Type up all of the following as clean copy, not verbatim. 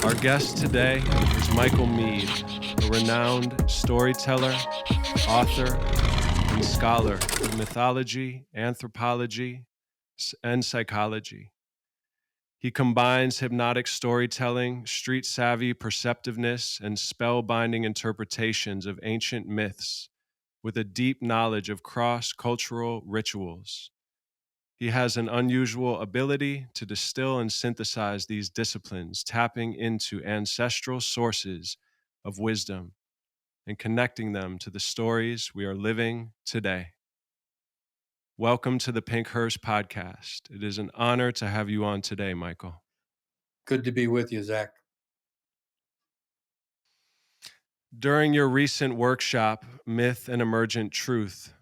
Our guest today is Michael Meade, a renowned storyteller, author, and scholar of mythology, anthropology, and psychology. He combines hypnotic storytelling, street-savvy perceptiveness, and spellbinding interpretations of ancient myths with a deep knowledge of cross-cultural rituals. He has an unusual ability to distill and synthesize these disciplines, tapping into ancestral sources of wisdom and connecting them to the stories we are living today. Welcome to the Pink Hearse podcast. It is an honor to have you on today, Michael. Good to be with you, Zach. During your recent workshop, Myth and Emergent Truth,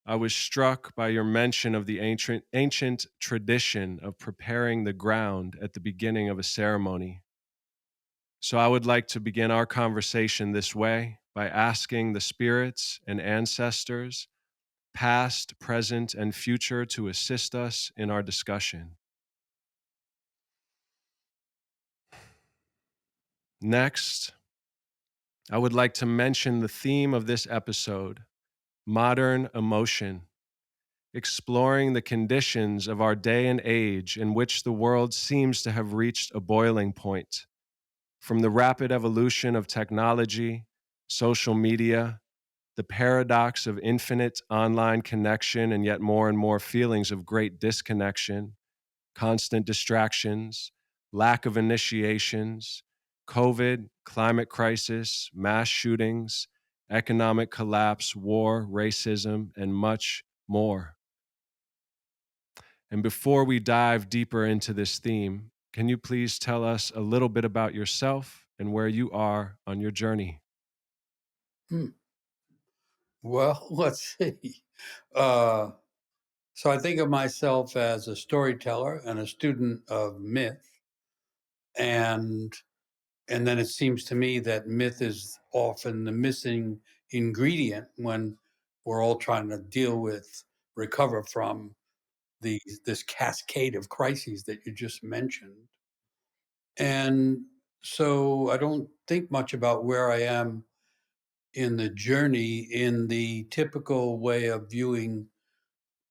I was struck by your mention of the ancient tradition of preparing the ground at the beginning of a ceremony. So I would like to begin our conversation this way by asking the spirits and ancestors, past, present, and future, to assist us in our discussion. Next, I would like to mention the theme of this episode, modern emotion, exploring the conditions of our day and age in which the world seems to have reached a boiling point. From the rapid evolution of technology, social media, the paradox of infinite online connection, and yet more and more feelings of great disconnection, constant distractions, lack of initiations, COVID, climate crisis, mass shootings, economic collapse, war, racism, and much more. And before we dive deeper into this theme, can you please tell us a little bit about yourself and where you are on your journey? Well, let's see. Uh, so I think of myself as a storyteller and a student of myth, and then it seems to me that myth is often the missing ingredient when we're all trying to recover from this cascade of crises that you just mentioned. And so I don't think much about where I am in the journey in the typical way of viewing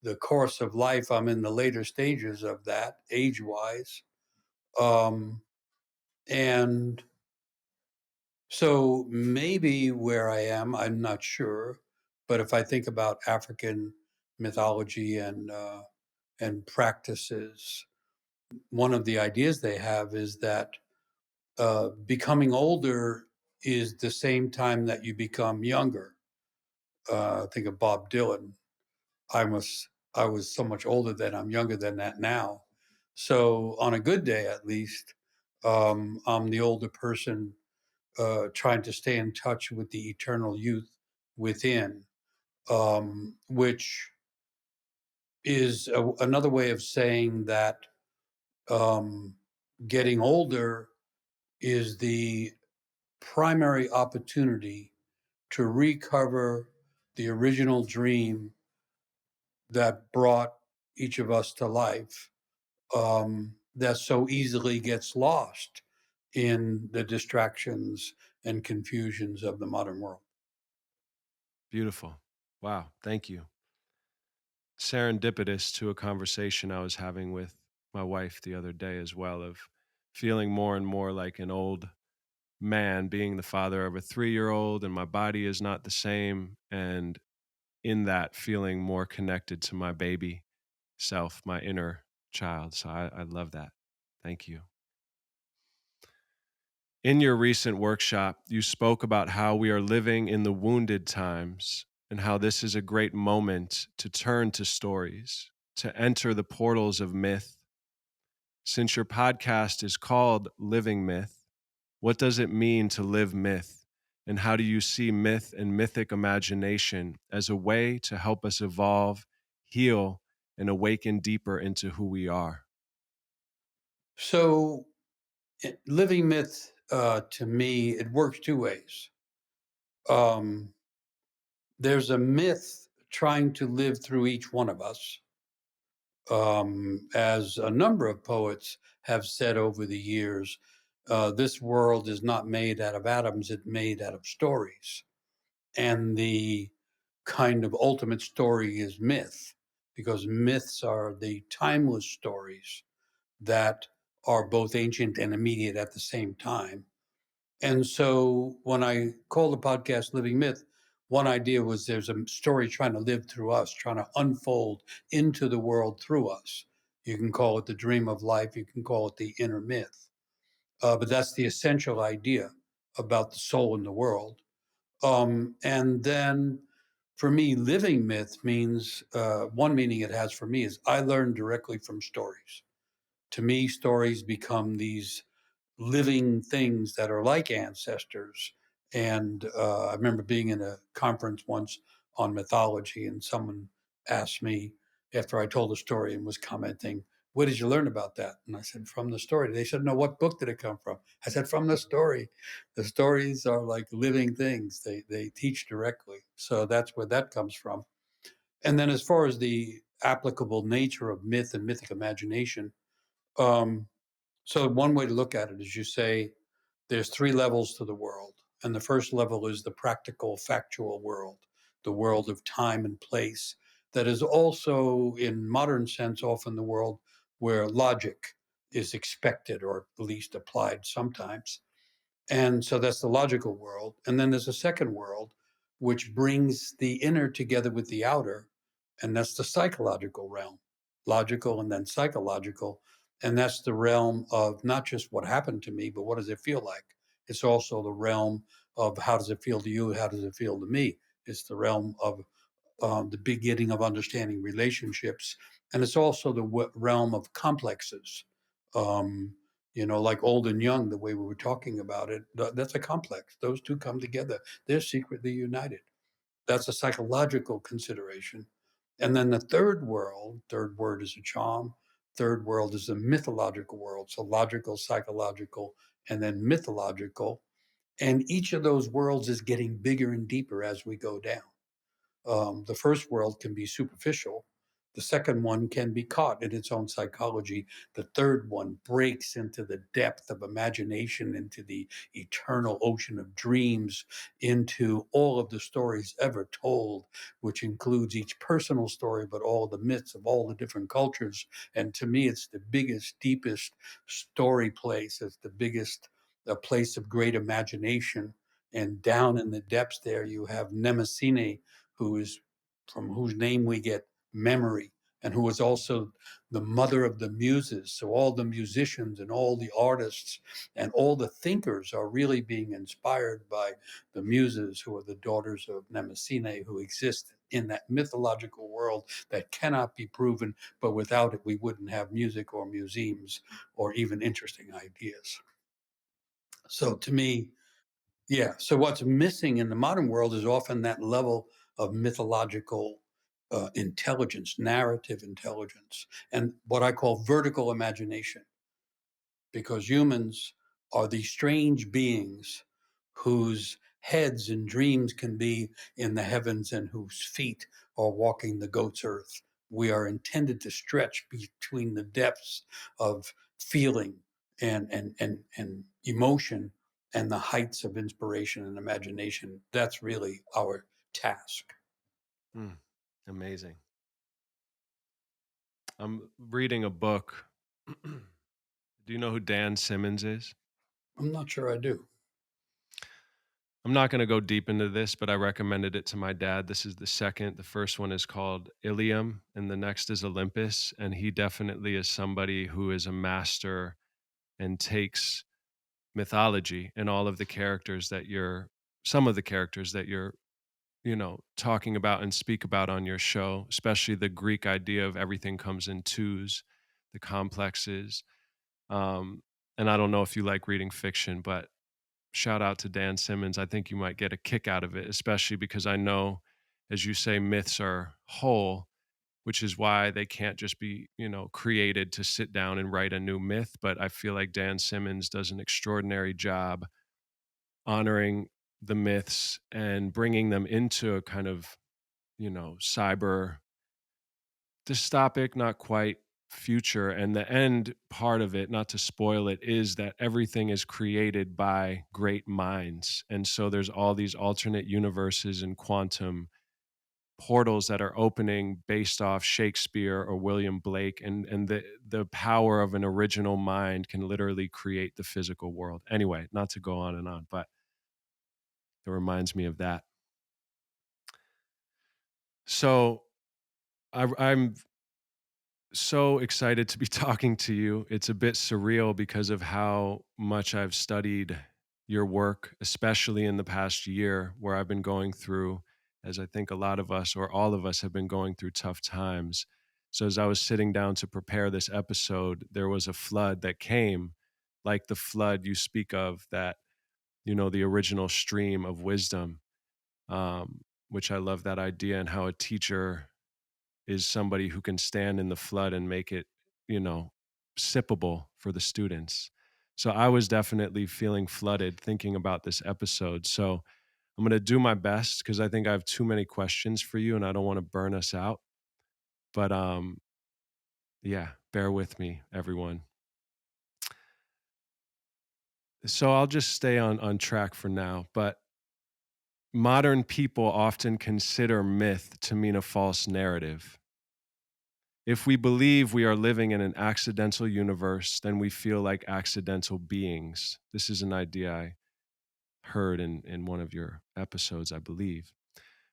the course of life. I'm in the later stages of that age wise. And so maybe where I am, I'm not sure. But if I think about African mythology and practices, one of the ideas they have is that becoming older is the same time that you become younger. Think of Bob Dylan. I was so much older then. I'm younger than that now. So on a good day, at least, I'm the older person trying to stay in touch with the eternal youth within, which is another way of saying that getting older is the primary opportunity to recover the original dream that brought each of us to life, that so easily gets lost in the distractions and confusions of the modern world. Beautiful. Wow. Thank you. Serendipitous to a conversation I was having with my wife the other day as well, of feeling more and more like an old man, being the father of a 3-year-old, and my body is not the same. And in that, feeling more connected to my baby self, my inner child. So I love that. Thank you. In your recent workshop, you spoke about how we are living in the wounded times and how this is a great moment to turn to stories, to enter the portals of myth. Since your podcast is called Living Myth, what does it mean to live myth? And how do you see myth and mythic imagination as a way to help us evolve, heal, and awaken deeper into who we are? So, living myth to me, it works two ways. Um, there's a myth trying to live through each one of us, as a number of poets have said over the years. This world is not made out of atoms, it's made out of stories. And the kind of ultimate story is myth, because myths are the timeless stories that are both ancient and immediate at the same time. And so when I call the podcast Living Myth, one idea was there's a story trying to live through us, trying to unfold into the world through us. You can call it the dream of life, you can call it the inner myth. But that's the essential idea about the soul in the world. And then for me, living myth means one meaning it has for me is I learn directly from stories. To me, stories become these living things that are like ancestors. And I remember being in a conference once on mythology, and someone asked me after I told a story and was commenting, "Where did you learn about that?" And I said, "From the story." They said, "No, what book did it come from?" I said, "From the story." The stories are like living things, they teach directly. So that's where that comes from. And then as far as the applicable nature of myth and mythic imagination, um, so one way to look at it is you say there's three levels to the world. And the first level is the practical, factual world, the world of time and place. That is also, in modern sense, often the world where logic is expected or at least applied sometimes. And so that's the logical world. And then there's a second world, which brings the inner together with the outer. And that's the psychological realm, logical and then psychological. And that's the realm of not just what happened to me, but what does it feel like? It's also the realm of how does it feel to you? How does it feel to me? It's the realm of the beginning of understanding relationships. And it's also the realm of complexes. Um, like old and young, the way we were talking about it, that's a complex. Those two come together. They're secretly united. That's a psychological consideration. And then the third world, third word is a charm. Third world is the mythological world. So logical, psychological, and then mythological. And each of those worlds is getting bigger and deeper as we go down. The first world can be superficial. The second one can be caught in its own psychology. The third one breaks into the depth of imagination, into the eternal ocean of dreams, into all of the stories ever told, which includes each personal story, but all the myths of all the different cultures. And to me, it's the biggest, deepest story place. It's the biggest a place of great imagination. And down in the depths there, you have Nemesine, who is from whose name we get memory, and who is also the mother of the muses. So all the musicians and all the artists and all the thinkers are really being inspired by the muses, who are the daughters of Nemesine, who exist in that mythological world that cannot be proven, but without it, we wouldn't have music or museums or even interesting ideas. So to me, yeah. So what's missing in the modern world is often that level of mythological intelligence, narrative intelligence, and what I call vertical imagination, because humans are these strange beings whose heads and dreams can be in the heavens and whose feet are walking the goat's earth. We are intended to stretch between the depths of feeling and emotion and the heights of inspiration and imagination. That's really our task. Mm, amazing. I'm reading a book. Do you know who Dan Simmons is? I'm not sure I do. I'm not going to go deep into this, but I recommended it to my dad. This is the second. The first one is called Ilium, and the next is Olympus. And he definitely is somebody who is a master and takes mythology and all of the characters that you're, some of the characters that you're, talking about and speak about on your show, especially the Greek idea of everything comes in twos, the complexes. Um, and I don't know if you like reading fiction, but shout out to Dan Simmons. I think you might get a kick out of it, especially because I know, as you say, myths are whole, which is why they can't just be, created to sit down and write a new myth. But I feel like Dan Simmons does an extraordinary job honoring the myths and bringing them into a kind of, cyber dystopic, not quite future, and the end part of it, not to spoil it, is that everything is created by great minds. And so there's all these alternate universes and quantum portals that are opening based off Shakespeare or William Blake, and the power of an original mind can literally create the physical world. Anyway, not to go on and on, but it reminds me of that. So I'm so excited to be talking to you. It's a bit surreal because of how much I've studied your work, especially in the past year, where I've been going through, as I think a lot of us or all of us have been going through tough times. So, as I was sitting down to prepare this episode, there was a flood that came, like the flood you speak of, that, the original stream of wisdom, which I love that idea, and how a teacher is somebody who can stand in the flood and make it, you know, sippable for the students. So I was definitely feeling flooded thinking about this episode. So I'm going to do my best because I think I have too many questions for you and I don't want to burn us out. But yeah, bear with me, everyone. So I'll just stay on track for now. But modern people often consider myth to mean a false narrative. If we believe we are living in an accidental universe, then we feel like accidental beings. This is an idea I heard in one of your episodes, I believe.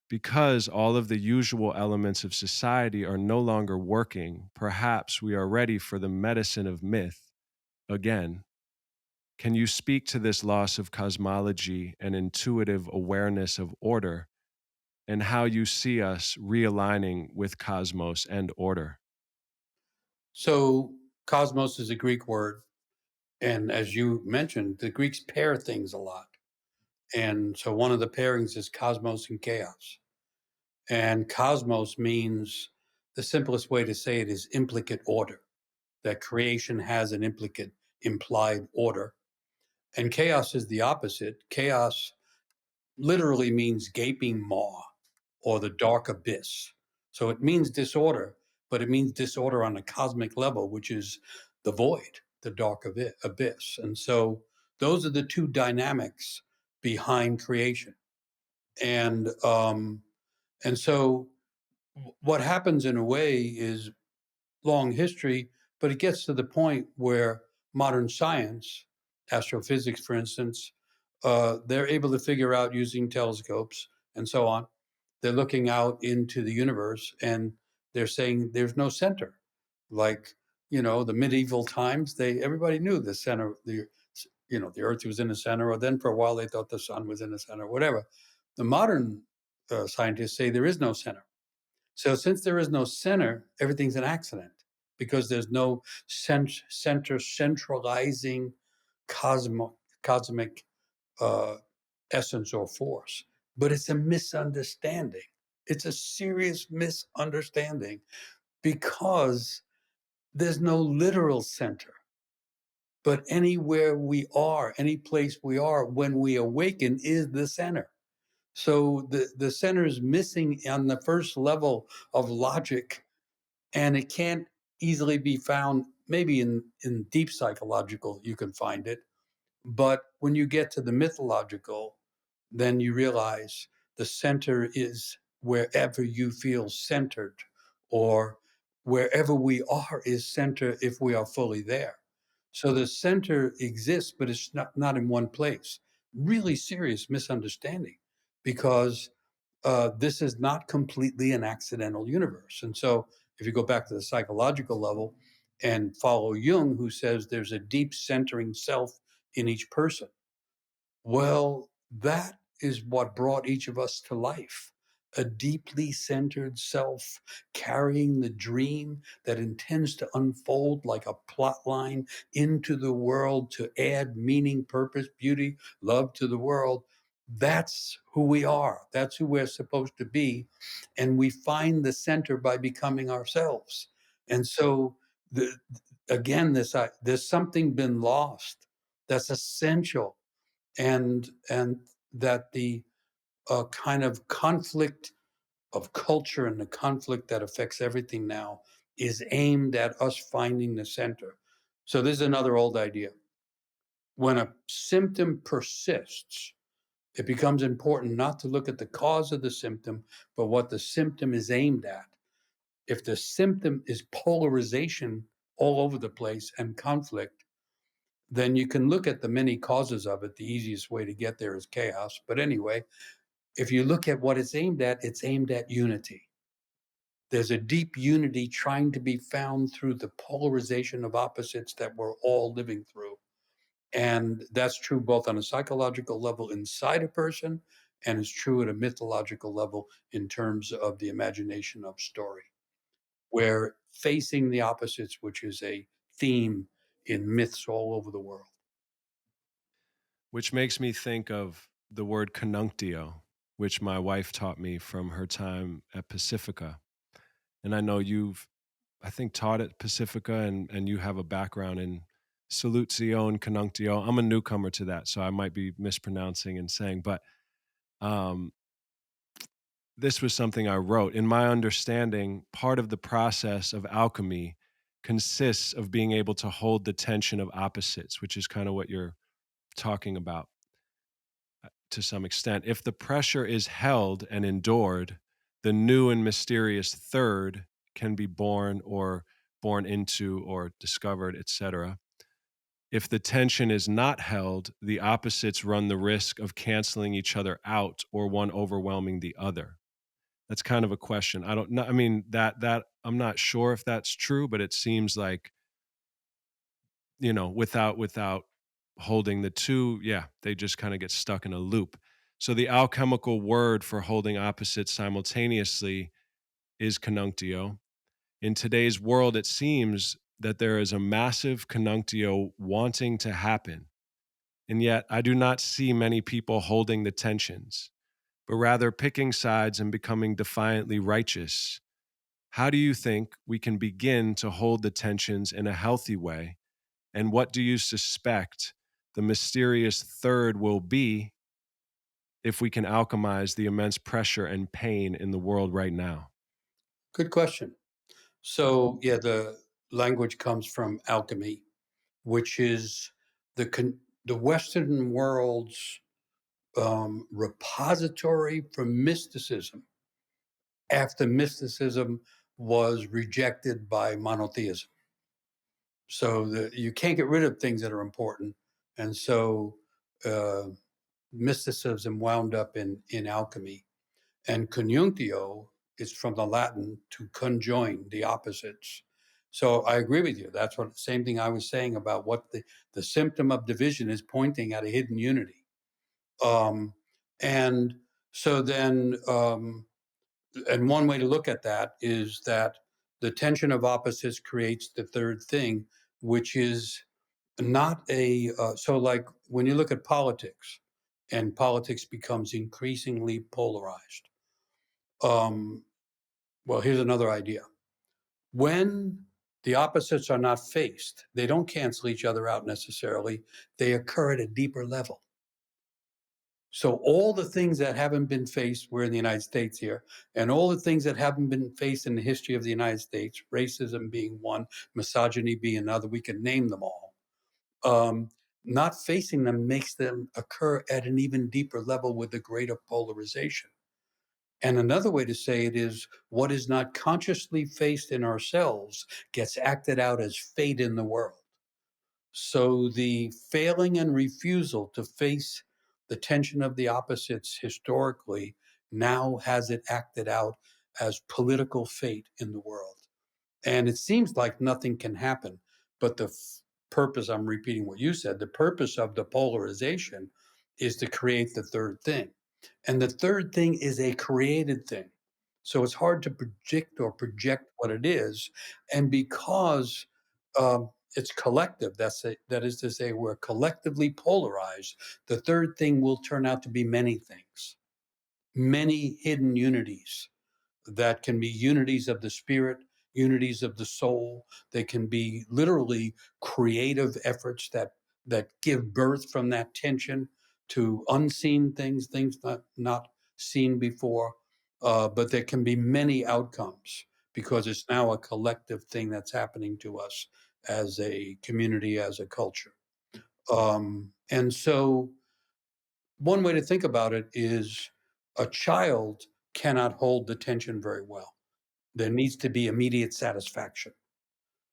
Because all of the usual elements of society are no longer working, perhaps we are ready for the medicine of myth again. Can you speak to this loss of cosmology and intuitive awareness of order, and how you see us realigning with cosmos and order? So, cosmos is a Greek word. And as you mentioned, the Greeks pair things a lot. And so one of the pairings is cosmos and chaos. And cosmos means, the simplest way to say it is implicate order, that creation has an implicate, implied order. And chaos is the opposite. Chaos literally means gaping maw or the dark abyss. So it means disorder, but it means disorder on a cosmic level, which is the void, the dark abyss. And so those are the two dynamics behind creation. And so what happens in a way is long history, but it gets to the point where modern science, astrophysics, for instance, they're able to figure out using telescopes and so on. They're looking out into the universe and they're saying there's no center. Like, the medieval times, everybody knew the center, the earth was in the center, or then for a while they thought the sun was in the center, whatever. The modern scientists say there is no center. So since there is no center, everything's an accident because there's no center centralizing cosmic uh, essence or force. But it's a misunderstanding. It's a serious misunderstanding because there's no literal center. But anywhere we are, any place we are, when we awaken, is the center. So the center is missing on the first level of logic, and it can't easily be found. Maybe in deep psychological you can find it, but when you get to the mythological, then you realize the center is wherever you feel centered, or wherever we are is center if we are fully there. So the center exists, but it's not in one place. Really serious misunderstanding, because this is not completely an accidental universe. And so, if you go back to the psychological level and follow Jung, who says there's a deep centering self in each person, well, that is what brought each of us to life. A deeply centered self carrying the dream that intends to unfold like a plot line into the world to add meaning, purpose, beauty, love to the world. That's who we are. That's who we're supposed to be. And we find the center by becoming ourselves. And so, the, again, there's something been lost that's essential, and that the kind of conflict of culture and the conflict that affects everything now is aimed at us finding the center. So this is another old idea. When a symptom persists, it becomes important not to look at the cause of the symptom, but what the symptom is aimed at. If the symptom is polarization all over the place and conflict, then you can look at the many causes of it. The easiest way to get there is chaos. But anyway, if you look at what it's aimed at unity. There's a deep unity trying to be found through the polarization of opposites that we're all living through. And that's true both on a psychological level inside a person, and it's true at a mythological level in terms of the imagination of story, where facing the opposites, which is a theme in myths all over the world. Which makes me think of the word conjunctio, which my wife taught me from her time at Pacifica. And I know you've, I think, taught at Pacifica, and you have a background in salutio and conjunctio. I'm a newcomer to that, so I might be mispronouncing and saying, but um, this was something I wrote. In my understanding, part of the process of alchemy consists of being able to hold the tension of opposites, which is kind of what you're talking about to some extent. If the pressure is held and endured, the new and mysterious third can be born or born into or discovered, etc. If the tension is not held, the opposites run the risk of canceling each other out or one overwhelming the other. That's kind of a question. I don't know. I mean, that I'm not sure if that's true, but it seems like, without holding the two, yeah, they just kind of get stuck in a loop. So the alchemical word for holding opposites simultaneously is conjunctio. In today's world, it seems that there is a massive conjunctio wanting to happen. And yet, I do not see many people holding the tensions, but rather picking sides and becoming defiantly righteous. How do you think we can begin to hold the tensions in a healthy way? And what do you suspect the mysterious third will be if we can alchemize the immense pressure and pain in the world right now? Good question. So, yeah, the language comes from alchemy, which is the Western world's repository for mysticism after mysticism was rejected by monotheism. So you can't get rid of things that are important, and so uh, mysticism wound up in alchemy. And conjunctio is from the Latin to conjoin the opposites. So I agree with you. That's what same thing I was saying about what the symptom of division is pointing at a hidden unity. Um, and so then, and one way to look at that is that the tension of opposites creates the third thing, which is not a, so like when you look at politics and politics becomes increasingly polarized. Um, well, here's another idea. When the opposites are not faced, they don't cancel each other out necessarily, they occur at a deeper level. So all the things that haven't been faced, we're in the United States here, and all the things that haven't been faced in the history of the United States, racism being one, misogyny being another, we could name them all. Um, Not facing them makes them occur at an even deeper level with a greater polarization. And another way to say it is what is not consciously faced in ourselves gets acted out as fate in the world. So the failing and refusal to face the tension of the opposites historically now has it acted out as political fate in the world. And it seems like nothing can happen. But purpose, I'm repeating what you said, the purpose of the polarization is to create the third thing. And the third thing is a created thing. So it's hard to predict or project what it is. And because it's collective, that is to say, we're collectively polarized, the third thing will turn out to be many things, many hidden unities that can be unities of the spirit, unities of the soul. They can be literally creative efforts that give birth from that tension to unseen things, things not seen before. But there can be many outcomes. because it's now a collective thing that's happening to us as a community, as a culture. And so, one way to think about it is a child cannot hold the tension very well. There needs to be immediate satisfaction.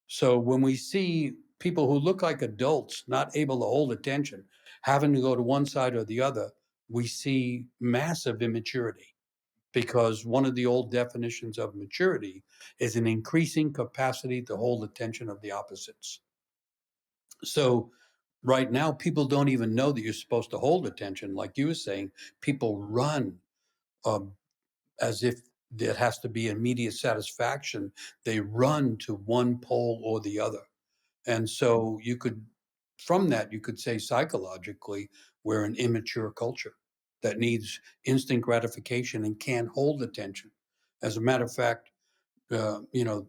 So when we see people who look like adults not able to hold attention, having to go to one side or the other, we see massive immaturity, because one of the old definitions of maturity is an increasing capacity to hold attention of the opposites. So right now, people don't even know that you're supposed to hold attention. Like you were saying, people run um, as if there has to be immediate satisfaction. They run to one pole or the other. And so you could, from that, you could say psychologically, we're an immature culture that needs instant gratification and can't hold attention. As a matter of fact, you know,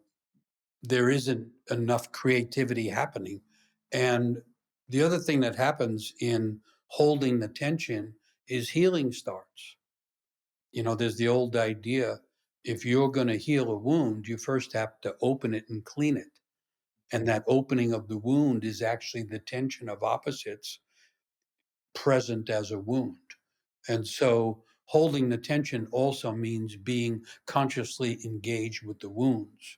there isn't enough creativity happening. And the other thing that happens in holding the tension is healing starts. You know, there's the old idea, if you're going to heal a wound, you first have to open it and clean it. And that opening of the wound is actually the tension of opposites present as a wound. And so holding the tension also means being consciously engaged with the wounds.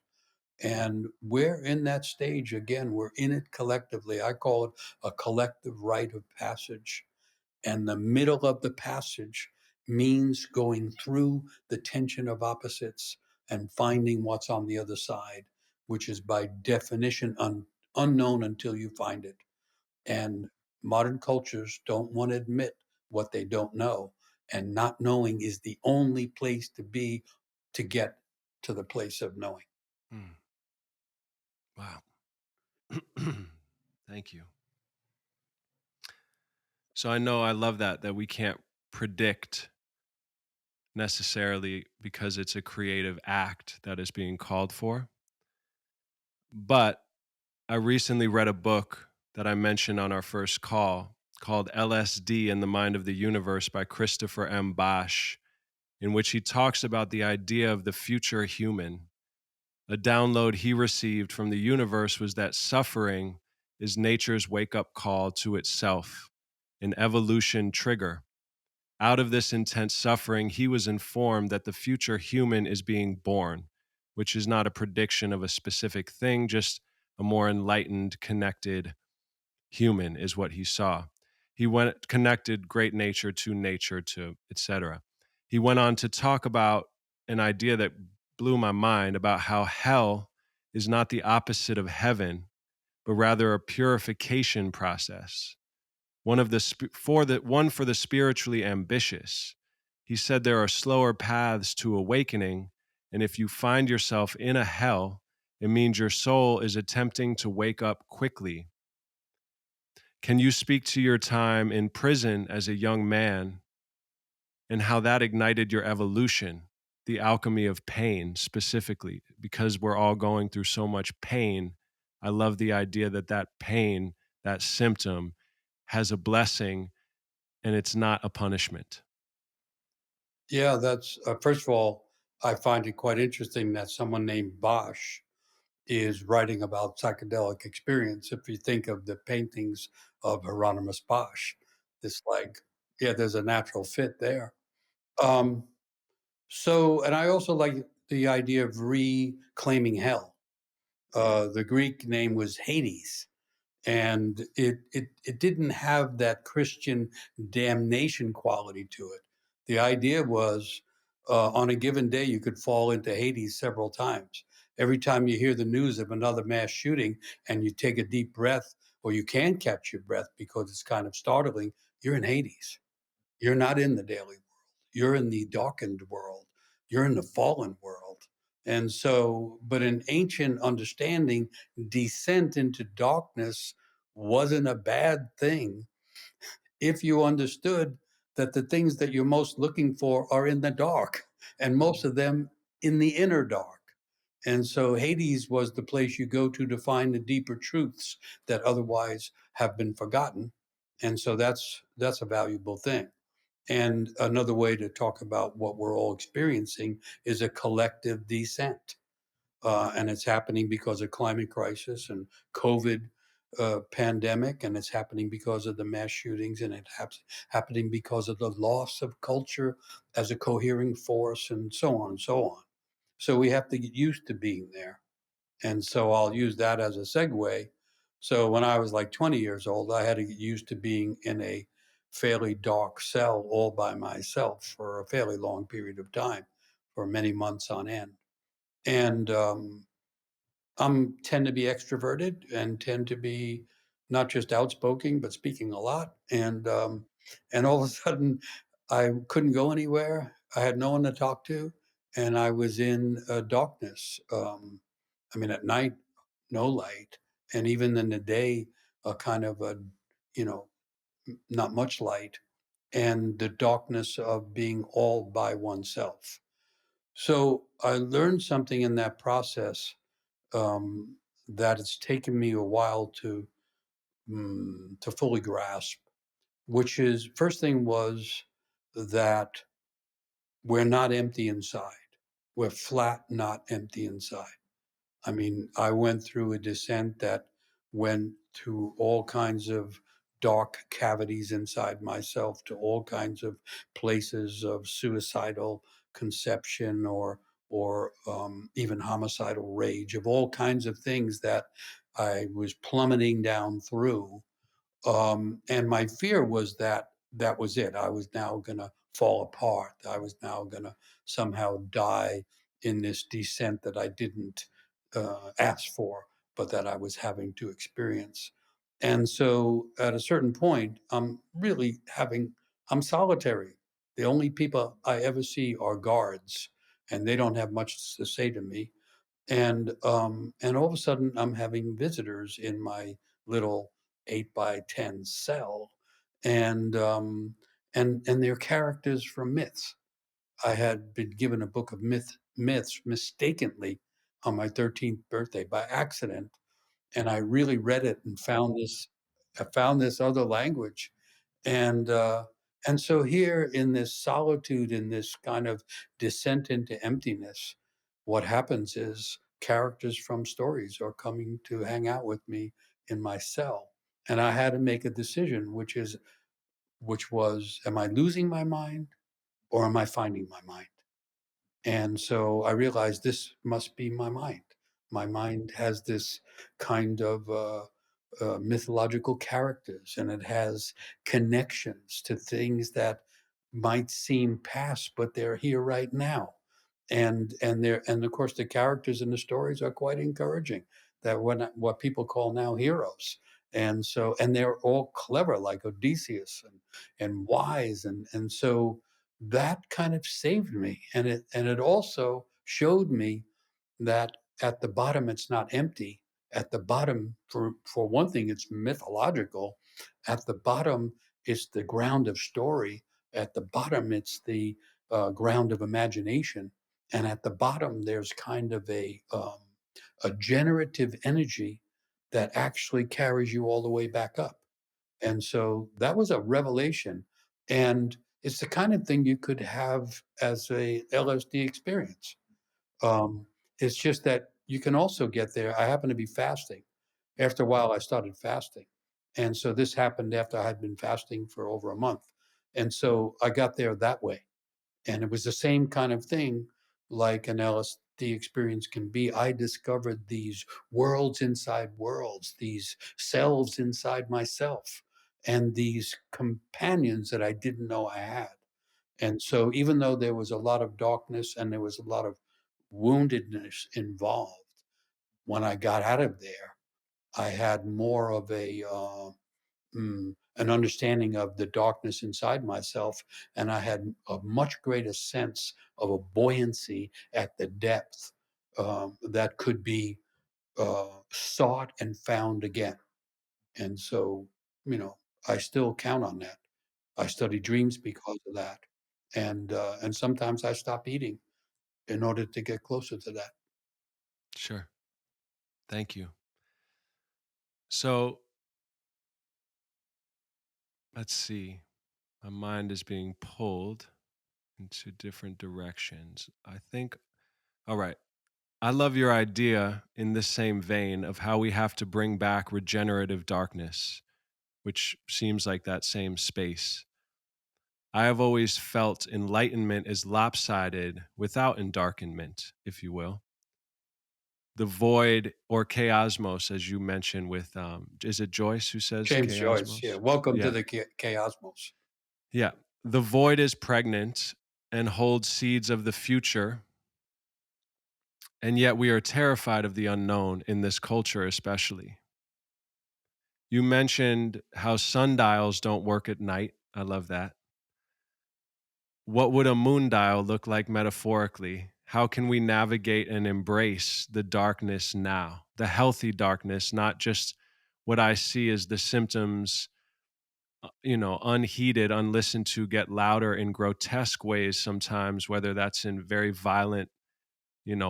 And we're in that stage again, we're in it collectively. I call it a collective rite of passage. And the middle of the passage means going through the tension of opposites and finding what's on the other side, which is by definition unknown until you find it. And modern cultures don't want to admit what they don't know. And not knowing is the only place to be to get to the place of knowing. Mm. Wow. Thank you. So I know I love that we can't predict necessarily because it's a creative act that is being called for. But I recently read a book that I mentioned on our first call called LSD in the Mind of the Universe by Christopher M. Bosch, in which he talks about the idea of the future human. A download he received from the universe was that suffering is nature's wake up call to itself, an evolution trigger. Out of this intense suffering, he was informed that the future human is being born, which is not a prediction of a specific thing, just a more enlightened, connected human is what he saw. He went connected great nature to etc. He went on to talk about an idea that blew my mind about how hell is not the opposite of heaven, but rather a purification process. One of the for the spiritually ambitious. He said there are slower paths to awakening, and if you find yourself in a hell, it means your soul is attempting to wake up quickly. Can you speak to your time in prison as a young man and how that ignited your evolution, the alchemy of pain specifically? Because we're all going through so much pain. I love the idea that that pain, that symptom, has a blessing and it's not a punishment. Yeah, that's first of all, I find it quite interesting that someone named Bosch is writing about psychedelic experience. If you think of the paintings of Hieronymus Bosch, it's like, yeah, there's a natural fit there. Um, and I also like the idea of reclaiming hell. The Greek name was Hades, and it didn't have that Christian damnation quality to it. The idea was, on a given day you could fall into Hades several times. Every time you hear the news of another mass shooting and you take a deep breath, or you can catch your breath because it's kind of startling, you're in Hades. You're not in the daily world. You're in the darkened world. You're in the fallen world. And so, but in ancient understanding, descent into darkness wasn't a bad thing if you understood that the things that you're most looking for are in the dark, and most of them in the inner dark. And so Hades was the place you go to find the deeper truths that otherwise have been forgotten. And so that's a valuable thing. And another way to talk about what we're all experiencing is a collective descent. and it's happening because of climate crisis and COVID pandemic, and it's happening because of the mass shootings, and happening because of the loss of culture as a cohering force, and so on and so on. So we have to get used to being there. And so I'll use that as a segue. So when I was like 20 years old, I had to get used to being in a fairly dark cell all by myself for a fairly long period of time, for many months on end. And I'm tend to be extroverted and tend to be not just outspoken, but speaking a lot. And all of a sudden, I couldn't go anywhere. I had no one to talk to, and I was in darkness. I mean, at night, no light, and even in the day, a kind of a, you know, not much light, and the darkness of being all by oneself. So I learned something in that process, um, that it's taken me a while to fully grasp. Which is, first thing was that we're not empty inside. We're flat, not empty inside. I mean, I went through a descent that went to all kinds of dark cavities inside myself, to all kinds of places of suicidal conception, or even homicidal rage, of all kinds of things that I was plummeting down through, and my fear was that that was it. I was now going to fall apart. I was now going to somehow die in this descent that I didn't ask for, but that I was having to experience. And so at a certain point, I'm solitary. The only people I ever see are guards, and they don't have much to say to me. And all of a sudden, I'm having visitors in my little 8 by 10 cell, and and they're characters from myths. I had been given a book of myths mistakenly on my 13th birthday by accident, and I really read it and found this other language, and uh, and so here in this solitude, in this kind of descent into emptiness, what happens is characters from stories are coming to hang out with me in my cell, and I had to make a decision, which was, am I losing my mind or am I finding my mind? And so I realized this must be my mind. My mind has this kind of mythological characters, and it has connections to things that might seem past, but they're here right now. And of course the characters in the stories are quite encouraging. That what people call now heroes. And they're all clever, like Odysseus, and wise, and so that kind of saved me, and it also showed me that at the bottom it's not empty. At the bottom, for one thing, it's mythological. At the bottom, it's the ground of story. At the bottom, it's the ground of imagination. And at the bottom, there's kind of a generative energy that actually carries you all the way back up. And so that was a revelation. And it's the kind of thing you could have as a LSD experience. Um, it's just that you can also get there. I happen to be fasting. After a while, I started fasting. And so this happened after I had been fasting for over a month. And so I got there that way. And it was the same kind of thing like an LSD experience can be. I discovered these worlds inside worlds, these selves inside myself, and these companions that I didn't know I had. And so even though there was a lot of darkness and there was a lot of woundedness involved, when I got out of there, I had more of an understanding of the darkness inside myself, and I had a much greater sense of a buoyancy at the depth, that could be sought and found again. And so, I still count on that. I study dreams because of that, and sometimes I stop eating in order to get closer to that. Sure. Thank you. So let's see. My mind is being pulled into different directions. I think, all right. I love your idea in the same vein of how we have to bring back regenerative darkness, which seems like that same space. I have always felt enlightenment is lopsided without endarkenment, if you will. The void or chaosmos, as you mentioned with, is it Joyce who says James Joyce, yeah. chaosmos? Welcome to Yeah, the chaosmos. yeah. The void is pregnant and holds seeds of the future, and yet we are terrified of the unknown in this culture, especially. You mentioned how sundials don't work at night. I love that. What would a moon dial look like metaphorically? How can we navigate and embrace the darkness now, the healthy darkness, not just what I see as the symptoms, unheeded, unlistened to, get louder in grotesque ways sometimes, whether that's in very violent,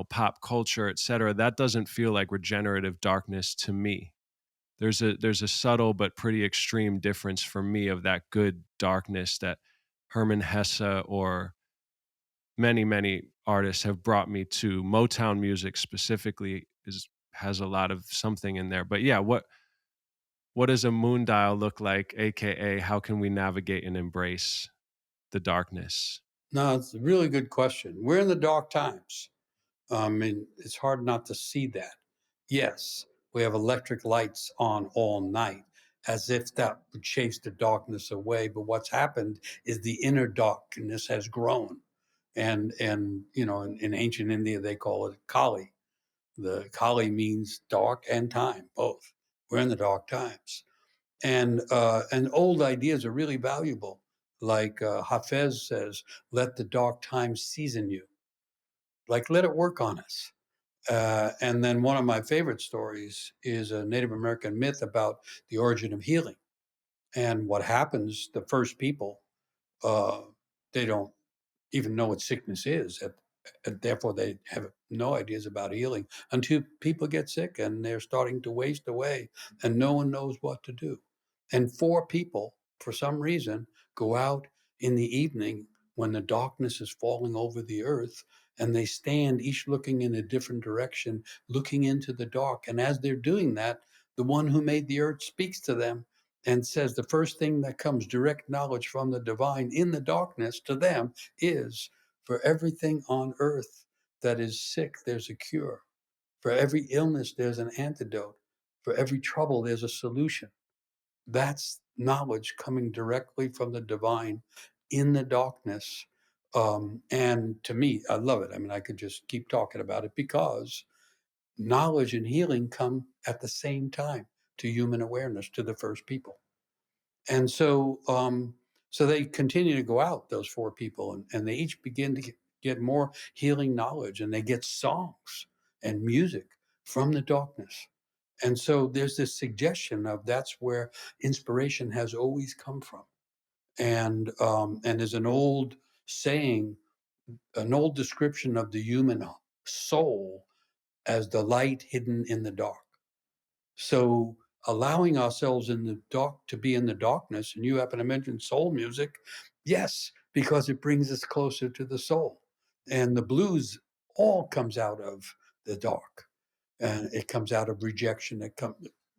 pop culture, et cetera. That doesn't feel like regenerative darkness to me. There's a subtle but pretty extreme difference for me of that good darkness that Herman Hesse or many artists have brought me to. Motown music specifically is has a lot of something in there. But yeah, what does a moon dial look like, aka how can we navigate and embrace the darkness? No, it's a really good question. We're in the dark times. I mean, it's hard not to see that. Yes, we have electric lights on all night, as if that would chase the darkness away. But what's happened is the inner darkness has grown, and in ancient India they call it Kali. The Kali means dark and time, both. We're in the dark times, and old ideas are really valuable. Like Hafez says, "Let the dark times season you." Like, let it work on us. And then one of my favorite stories is a Native American myth about the origin of healing and what happens. The first people, uh, they don't even know what sickness is, and therefore they have no ideas about healing until people get sick and they're starting to waste away, and no one knows what to do. And four people, for some reason, go out in the evening when the darkness is falling over the earth, and they stand each looking in a different direction, looking into the dark. And as they're doing that, the one who made the earth speaks to them and says the first thing that comes, direct knowledge from the divine in the darkness to them, is, for everything on earth that is sick, there's a cure. For every illness, there's an antidote. For every trouble, there's a solution. That's knowledge coming directly from the divine in the darkness. And to me, I love it. I mean, I could just keep talking about it because knowledge and healing come at the same time to human awareness, to the first people. And so they continue to go out, those four people, and they each begin to get more healing knowledge, and they get songs and music from the darkness. And so there's this suggestion of that's where inspiration has always come from. And there's an old saying, an old description of the human soul as the light hidden in the dark. So allowing ourselves in the dark to be in the darkness, and you happen to mention soul music, yes, because it brings us closer to the soul. And the blues all comes out of the dark, and it comes out of rejection. It comes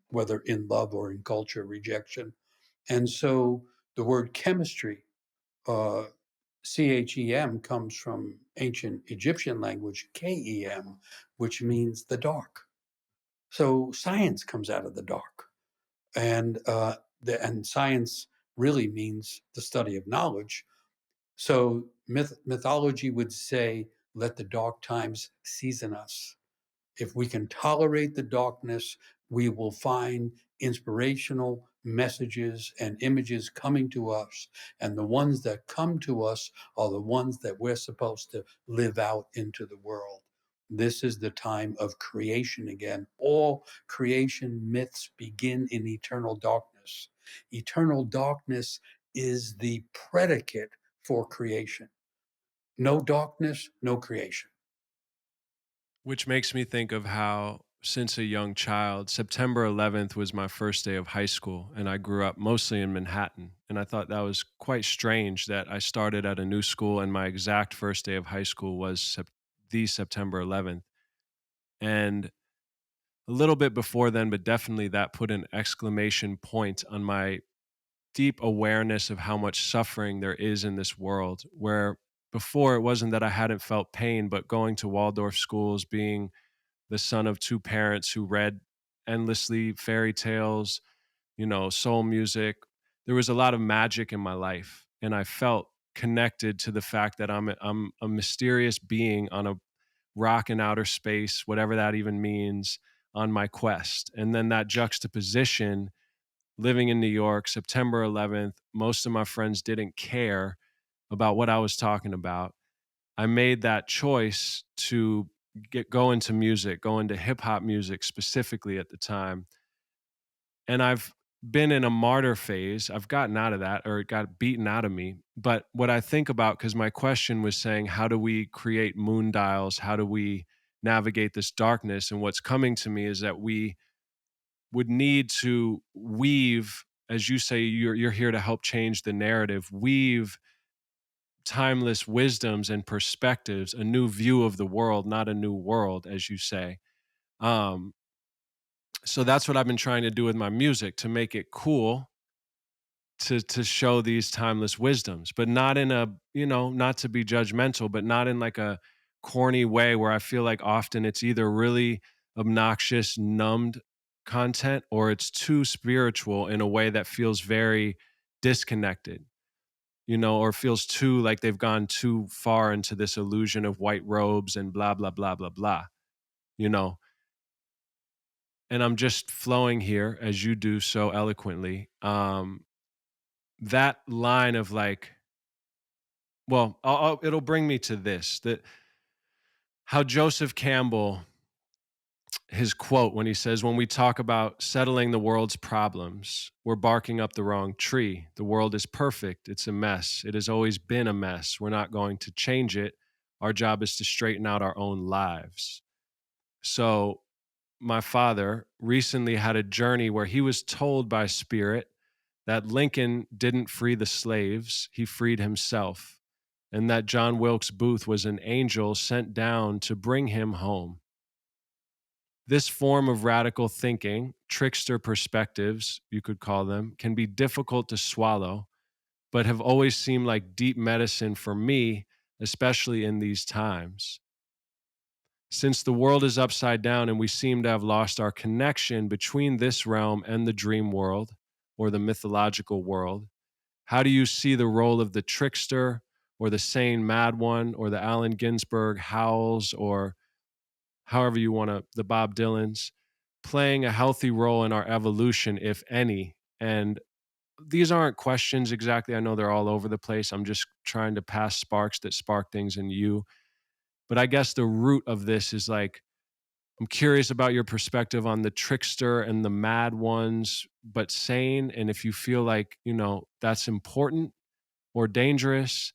whether in love or in culture, rejection. And so the word chemistry, uh, CHEM, comes from ancient Egyptian language, KEM, which means the dark. So science comes out of the dark, and science really means the study of knowledge. So mythology would say, "Let the dark times season us." If we can tolerate the darkness, we will find inspirational messages and images coming to us. And the ones that come to us are the ones that we're supposed to live out into the world. This is the time of creation again. All creation myths begin in eternal darkness. Eternal darkness is the predicate for creation. No darkness, no creation. Which makes me think of how, since a young child, September 11th was my first day of high school, and I grew up mostly in Manhattan. And I thought that was quite strange that I started at a new school, and my exact first day of high school was the September 11th. And a little bit before then, but definitely that put an exclamation point on my deep awareness of how much suffering there is in this world. Where before it wasn't that I hadn't felt pain, but going to Waldorf schools, being the son of two parents who read endlessly fairy tales, soul music, there was a lot of magic in my life. And I felt connected to the fact that I'm a mysterious being on a rock in outer space, whatever that even means, on my quest. And then that juxtaposition, living in New York, September 11th, most of my friends didn't care about what I was talking about. I made that choice to go into music, go into hip hop music specifically at the time. And I've been in a martyr phase. I've gotten out of that, or it got beaten out of me. But what I think about, because my question was saying, how do we create moon dials? How do we navigate this darkness? And what's coming to me is that we would need to weave, as you say, you're here to help change the narrative, weave timeless wisdoms and perspectives, a new view of the world, not a new world, as you say. Um, so that's what I've been trying to do with my music, to make it cool, to show these timeless wisdoms, but not in a, not to be judgmental, but not in like a corny way where I feel like often it's either really obnoxious, numbed content, or it's too spiritual in a way that feels very disconnected, or feels too like they've gone too far into this illusion of white robes and blah, blah, blah, blah, blah, you know. And I'm just flowing here as you do so eloquently. That line of like, well, it'll bring me to this, that how Joseph Campbell, his quote when he says, when we talk about settling the world's problems, we're barking up the wrong tree. The world is perfect. It's a mess. It has always been a mess. We're not going to change it. Our job is to straighten out our own lives. So, my father recently had a journey where he was told by spirit that Lincoln didn't free the slaves, he freed himself, and that John Wilkes Booth was an angel sent down to bring him home. This form of radical thinking, trickster perspectives, you could call them, can be difficult to swallow, but have always seemed like deep medicine for me, especially in these times. Since the world is upside down and we seem to have lost our connection between this realm and the dream world or the mythological world, how do you see the role of the trickster or the sane mad one or the Allen Ginsberg Howells, or however you want to, the Bob Dylans, playing a healthy role in our evolution, if any? And these aren't questions exactly. I know they're all over the place. I'm just trying to pass sparks that spark things in you. But I guess the root of this is like, I'm curious about your perspective on the trickster and the mad ones, but sane. And if you feel like, that's important or dangerous.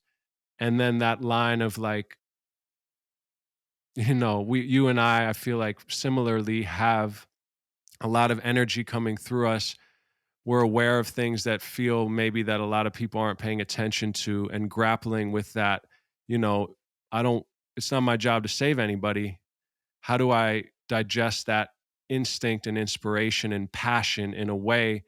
And then that line of like, you and I feel like similarly have a lot of energy coming through us. We're aware of things that feel maybe that a lot of people aren't paying attention to, and grappling with that, you know, I don't, it's not my job to save anybody. How do I digest that instinct and inspiration and passion in a way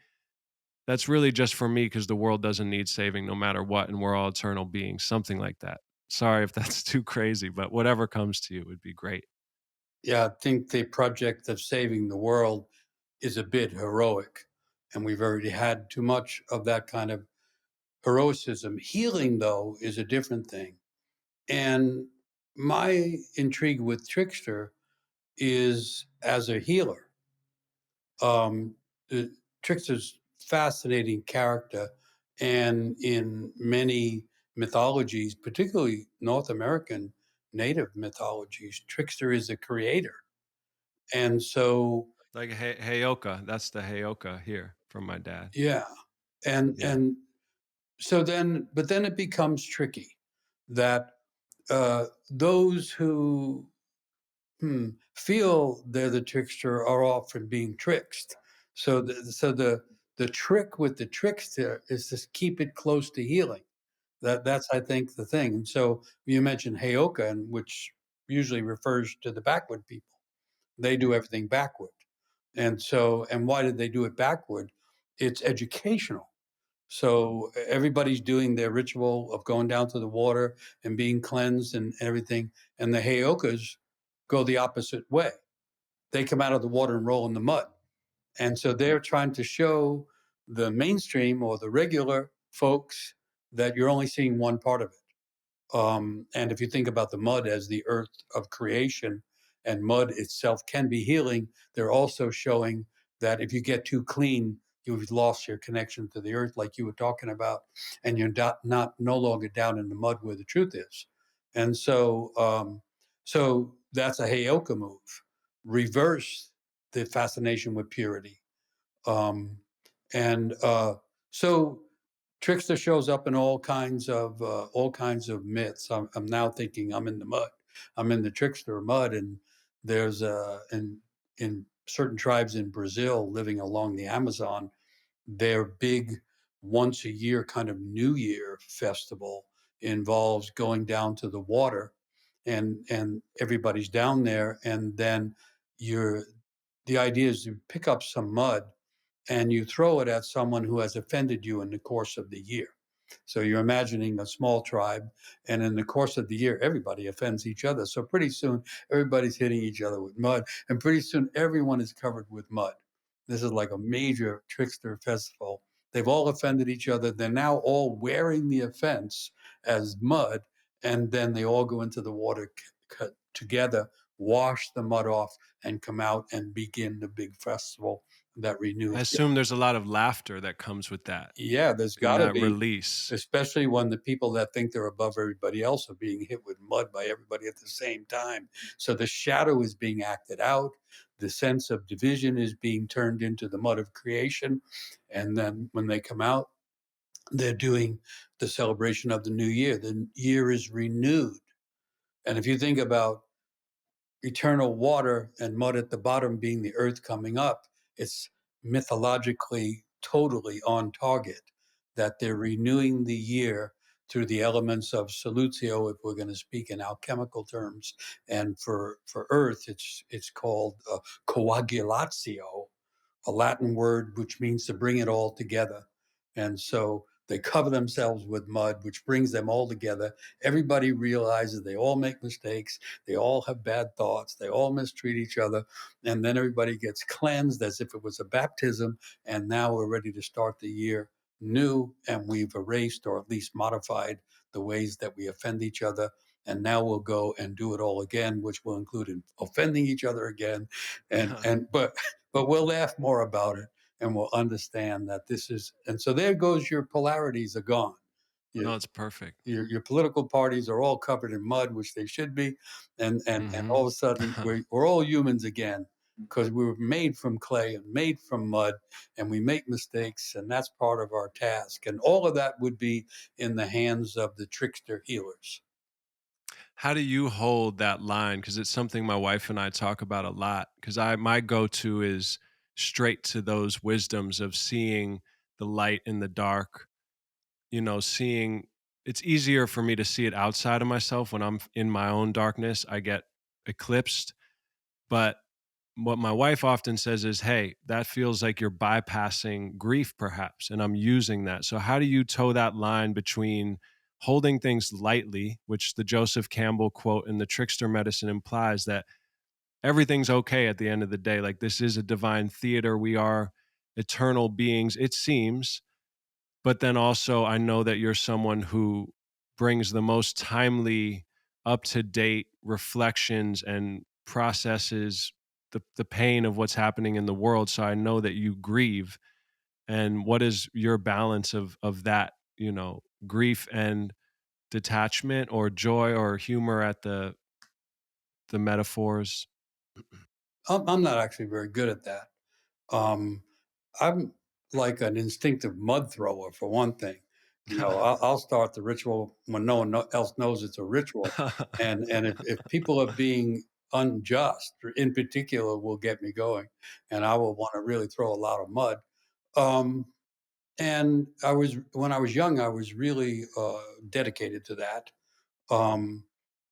that's really just for me, because the world doesn't need saving no matter what, and we're all eternal beings, something like that. Sorry if that's too crazy, but whatever comes to you would be great. Yeah, I think the project of saving the world is a bit heroic, and we've already had too much of that kind of heroicism. Healing, though, is a different thing. And my intrigue with Trickster is as a healer. The Trickster's fascinating character, and in many mythologies, particularly North American native mythologies, Trickster is a creator. And so, Like Heyoka, that's the Heyoka here from my dad. yeah, and Yeah. and so then, but then it becomes tricky that those who feel they're the trickster are often being tricked. So the trick with the trickster is to keep it close to healing. That's, I think, the thing. And so you mentioned Heyoka, and which usually refers to the backward people. They do everything backward. And why did they do it backward? It's educational. So everybody's doing their ritual of going down to the water and being cleansed and everything. And the Heyokas go the opposite way. They come out of the water and roll in the mud. And so they're trying to show the mainstream or the regular folks that you're only seeing one part of it. And if you think about the mud as the earth of creation, and mud itself can be healing, they're also showing that if you get too clean, you've lost your connection to the earth, like you were talking about, and you're not no longer down in the mud where the truth is. And so that's a Heyoka move. Reverse the fascination with purity. Um, and so Trickster shows up in all kinds of myths. I'm now thinking I'm in the mud. I'm in the trickster mud, and there's in certain tribes in Brazil living along the Amazon, their big once a year kind of New Year festival involves going down to the water, and everybody's down there, and then you're the idea is you pick up some mud and you throw it at someone who has offended you in the course of the year. So you're imagining a small tribe, and in the course of the year, everybody offends each other. So pretty soon, everybody's hitting each other with mud, and pretty soon, everyone is covered with mud. This is like a major trickster festival. They've all offended each other. They're now all wearing the offense as mud, and then they all go into the water together, wash the mud off, and come out and begin the big festival that I renews. assume there's a lot of laughter that comes with that Yeah, there's and got to that be, release. especially when the people that think they're above everybody else are being hit with mud by everybody at the same time. So the shadow is being acted out. The sense of division is being turned into the mud of creation. And then when they come out, they're doing the celebration of the new year. The year is renewed. And if you think about eternal water and mud at the bottom being the earth coming up, it's mythologically totally on target that they're renewing the year through the elements of solutio, if we're going to speak in alchemical terms. And for earth, it's called coagulatio, a Latin word which means to bring it all together. And so they cover themselves with mud, which brings them all together. Everybody realizes they all make mistakes. They all have bad thoughts. They all mistreat each other. And then everybody gets cleansed as if it was a baptism. And now we're ready to start the year new. And we've erased or at least modified the ways that we offend each other. And now we'll go and do it all again, which will include offending each other again. But we'll laugh more about it, and we'll understand that this is. And so there goes your polarities are gone. No, Your, it's perfect. your political parties are all covered in mud, which they should be. And all of a sudden, we're all humans again because we were made from clay and made from mud, and we make mistakes, and that's part of our task. And all of that would be in the hands of the trickster healers. How do you hold that line? Because it's something my wife and I talk about a lot. Because I my go-to is straight to those wisdoms of seeing the light in the dark. Seeing it's easier for me to see it outside of myself when I'm in my own darkness. I get eclipsed. But what my wife often says is, hey, that feels like you're bypassing grief, perhaps. And I'm using that. So, how do you toe that line between holding things lightly, which the Joseph Campbell quote in the Trickster Medicine implies that everything's okay at the end of the day? Like, this is a divine theater. We are eternal beings, it seems. But then also, I know that you're someone who brings the most timely, up to date reflections and processes the pain of what's happening in the world. So I know that you grieve. And what is your balance of that, grief and detachment or joy or humor at the metaphors? I'm not actually very good at that. Um, I'm like an instinctive mud thrower for one thing. I'll start the ritual when no one else knows it's a ritual, and if people are being unjust, in particular, will get me going, and I will want to really throw a lot of mud. Um, and when I was young, I was really dedicated to that. Um,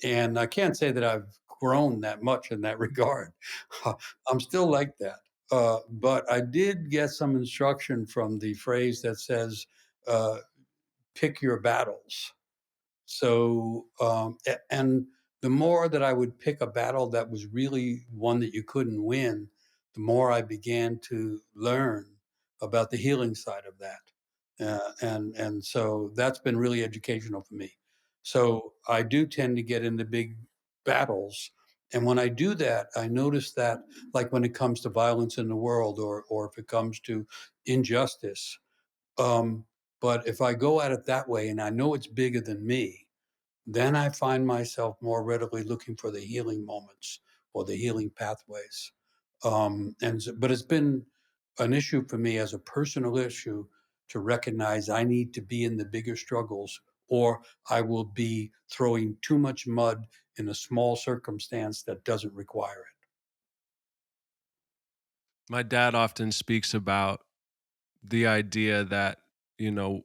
and I can't say that I've grown that much in that regard. I'm still like that. But I did get some instruction from the phrase that says, uh, pick your battles. So, and the more that I would pick a battle that was really one that you couldn't win, the more I began to learn about the healing side of that. And so that's been really educational for me. So I do tend to get into big battles. And when I do that, I notice that, like when it comes to violence in the world, or if it comes to injustice, um, but if I go at it that way and I know it's bigger than me, then I find myself more readily looking for the healing moments or the healing pathways. But it's been an issue for me as a personal issue to recognize I need to be in the bigger struggles, or I will be throwing too much mud in a small circumstance that doesn't require it. My dad often speaks about the idea that, you know,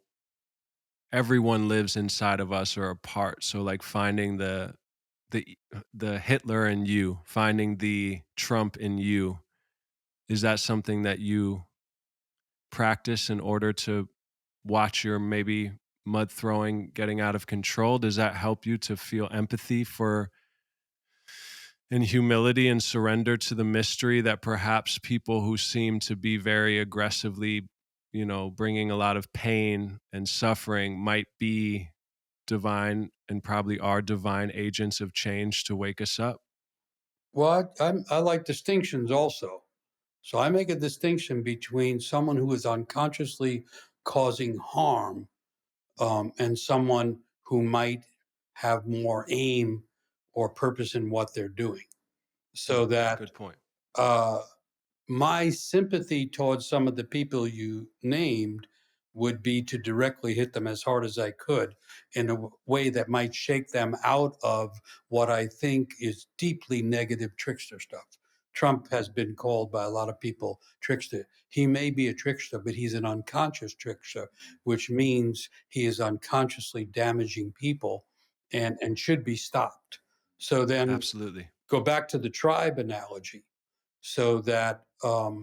everyone lives inside of us or a part. So like finding the Hitler in you, finding the Trump in you, is that something that you practice in order to watch your maybe mud throwing getting out of control? Does that help you to feel empathy for and humility and surrender to the mystery that perhaps people who seem to be very aggressively, you know, bringing a lot of pain and suffering might be divine and probably are divine agents of change to wake us up? Well, I like distinctions also. So I make a distinction between someone who is unconsciously causing harm, and someone who might have more aim or purpose in what they're doing. So that Good point. uh, my sympathy towards some of the people you named would be to directly hit them as hard as I could in a way that might shake them out of what I think is deeply negative trickster stuff. Trump has been called by a lot of people trickster. He may be a trickster, but he's an unconscious trickster, which means he is unconsciously damaging people, and should be stopped. So then Absolutely. go back to the tribe analogy, so that uh,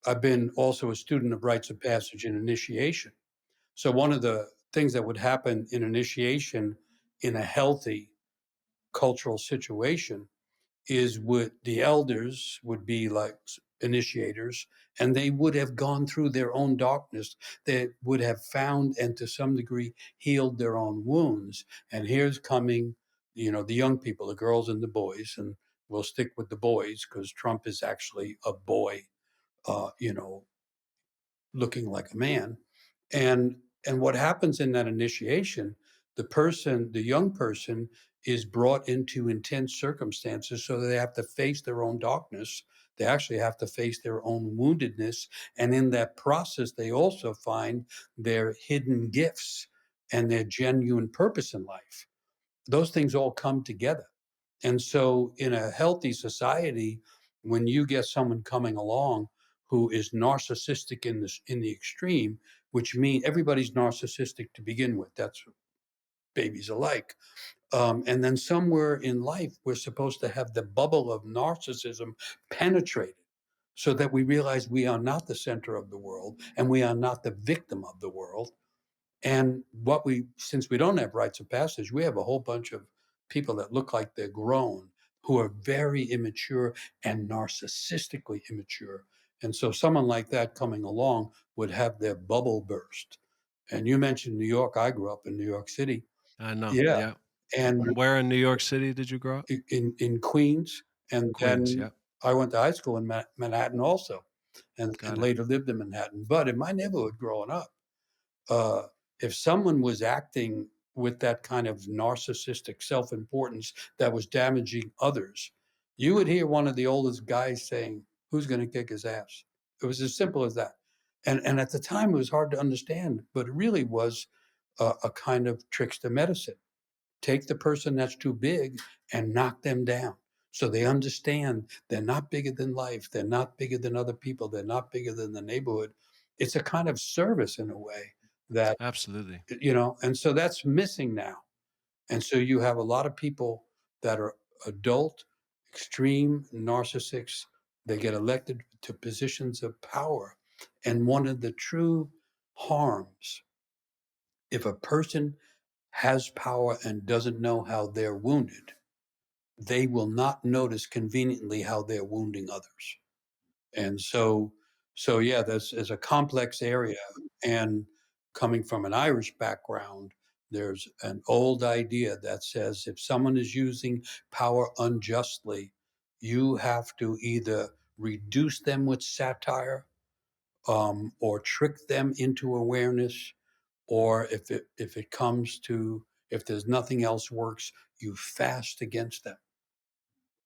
I've been also a student of rites of passage and initiation. So one of the things that would happen in initiation in a healthy cultural situation is, would the elders would be like initiators, and they would have gone through their own darkness. They would have found and to some degree healed their own wounds. And here's coming, the young people, the girls and the boys, and we'll stick with the boys because Trump is actually a boy, uh, you know, looking like a man. And what happens in that initiation, the young person is brought into intense circumstances, so they have to face their own darkness. They actually have to face their own woundedness. And in that process, they also find their hidden gifts and their genuine purpose in life. Those things all come together. And so, in a healthy society, when you get someone coming along who is narcissistic in the extreme, which means everybody's narcissistic to begin with. That's what babies are like. And then somewhere in life, we're supposed to have the bubble of narcissism penetrated, so that we realize we are not the center of the world and we are not the victim of the world. And since we don't have rites of passage, we have a whole bunch of people that look like they're grown, who are very immature and narcissistically immature. And so someone like that coming along would have their bubble burst. And you mentioned New York. I grew up in New York City. I know. Yeah. Yeah. And Where in New York City did you grow up? in Queens. And Queens. then Yeah. I went to high school in Manhattan also, and Got it. later lived in Manhattan. But in my neighborhood growing up, uh, if someone was acting with that kind of narcissistic self-importance that was damaging others, you would hear one of the oldest guys saying, "Who's going to kick his ass?" It was as simple as that. And at the time, it was hard to understand, but it really was a kind of trickster medicine. Take the person that's too big and knock them down, so they understand they're not bigger than life. They're not bigger than other people. They're not bigger than the neighborhood. It's a kind of service in a way that, Absolutely. and so that's missing now. And so you have a lot of people that are adult, extreme narcissists. They get elected to positions of power. And one of the true harms, if a person has power and doesn't know how they're wounded, they will not notice conveniently how they're wounding others. And so yeah, this is a complex area. And coming from an Irish background, there's an old idea that says if someone is using power unjustly, you have to either reduce them with satire, or trick them into awareness, or if it comes to, if there's nothing else works, you fast against them.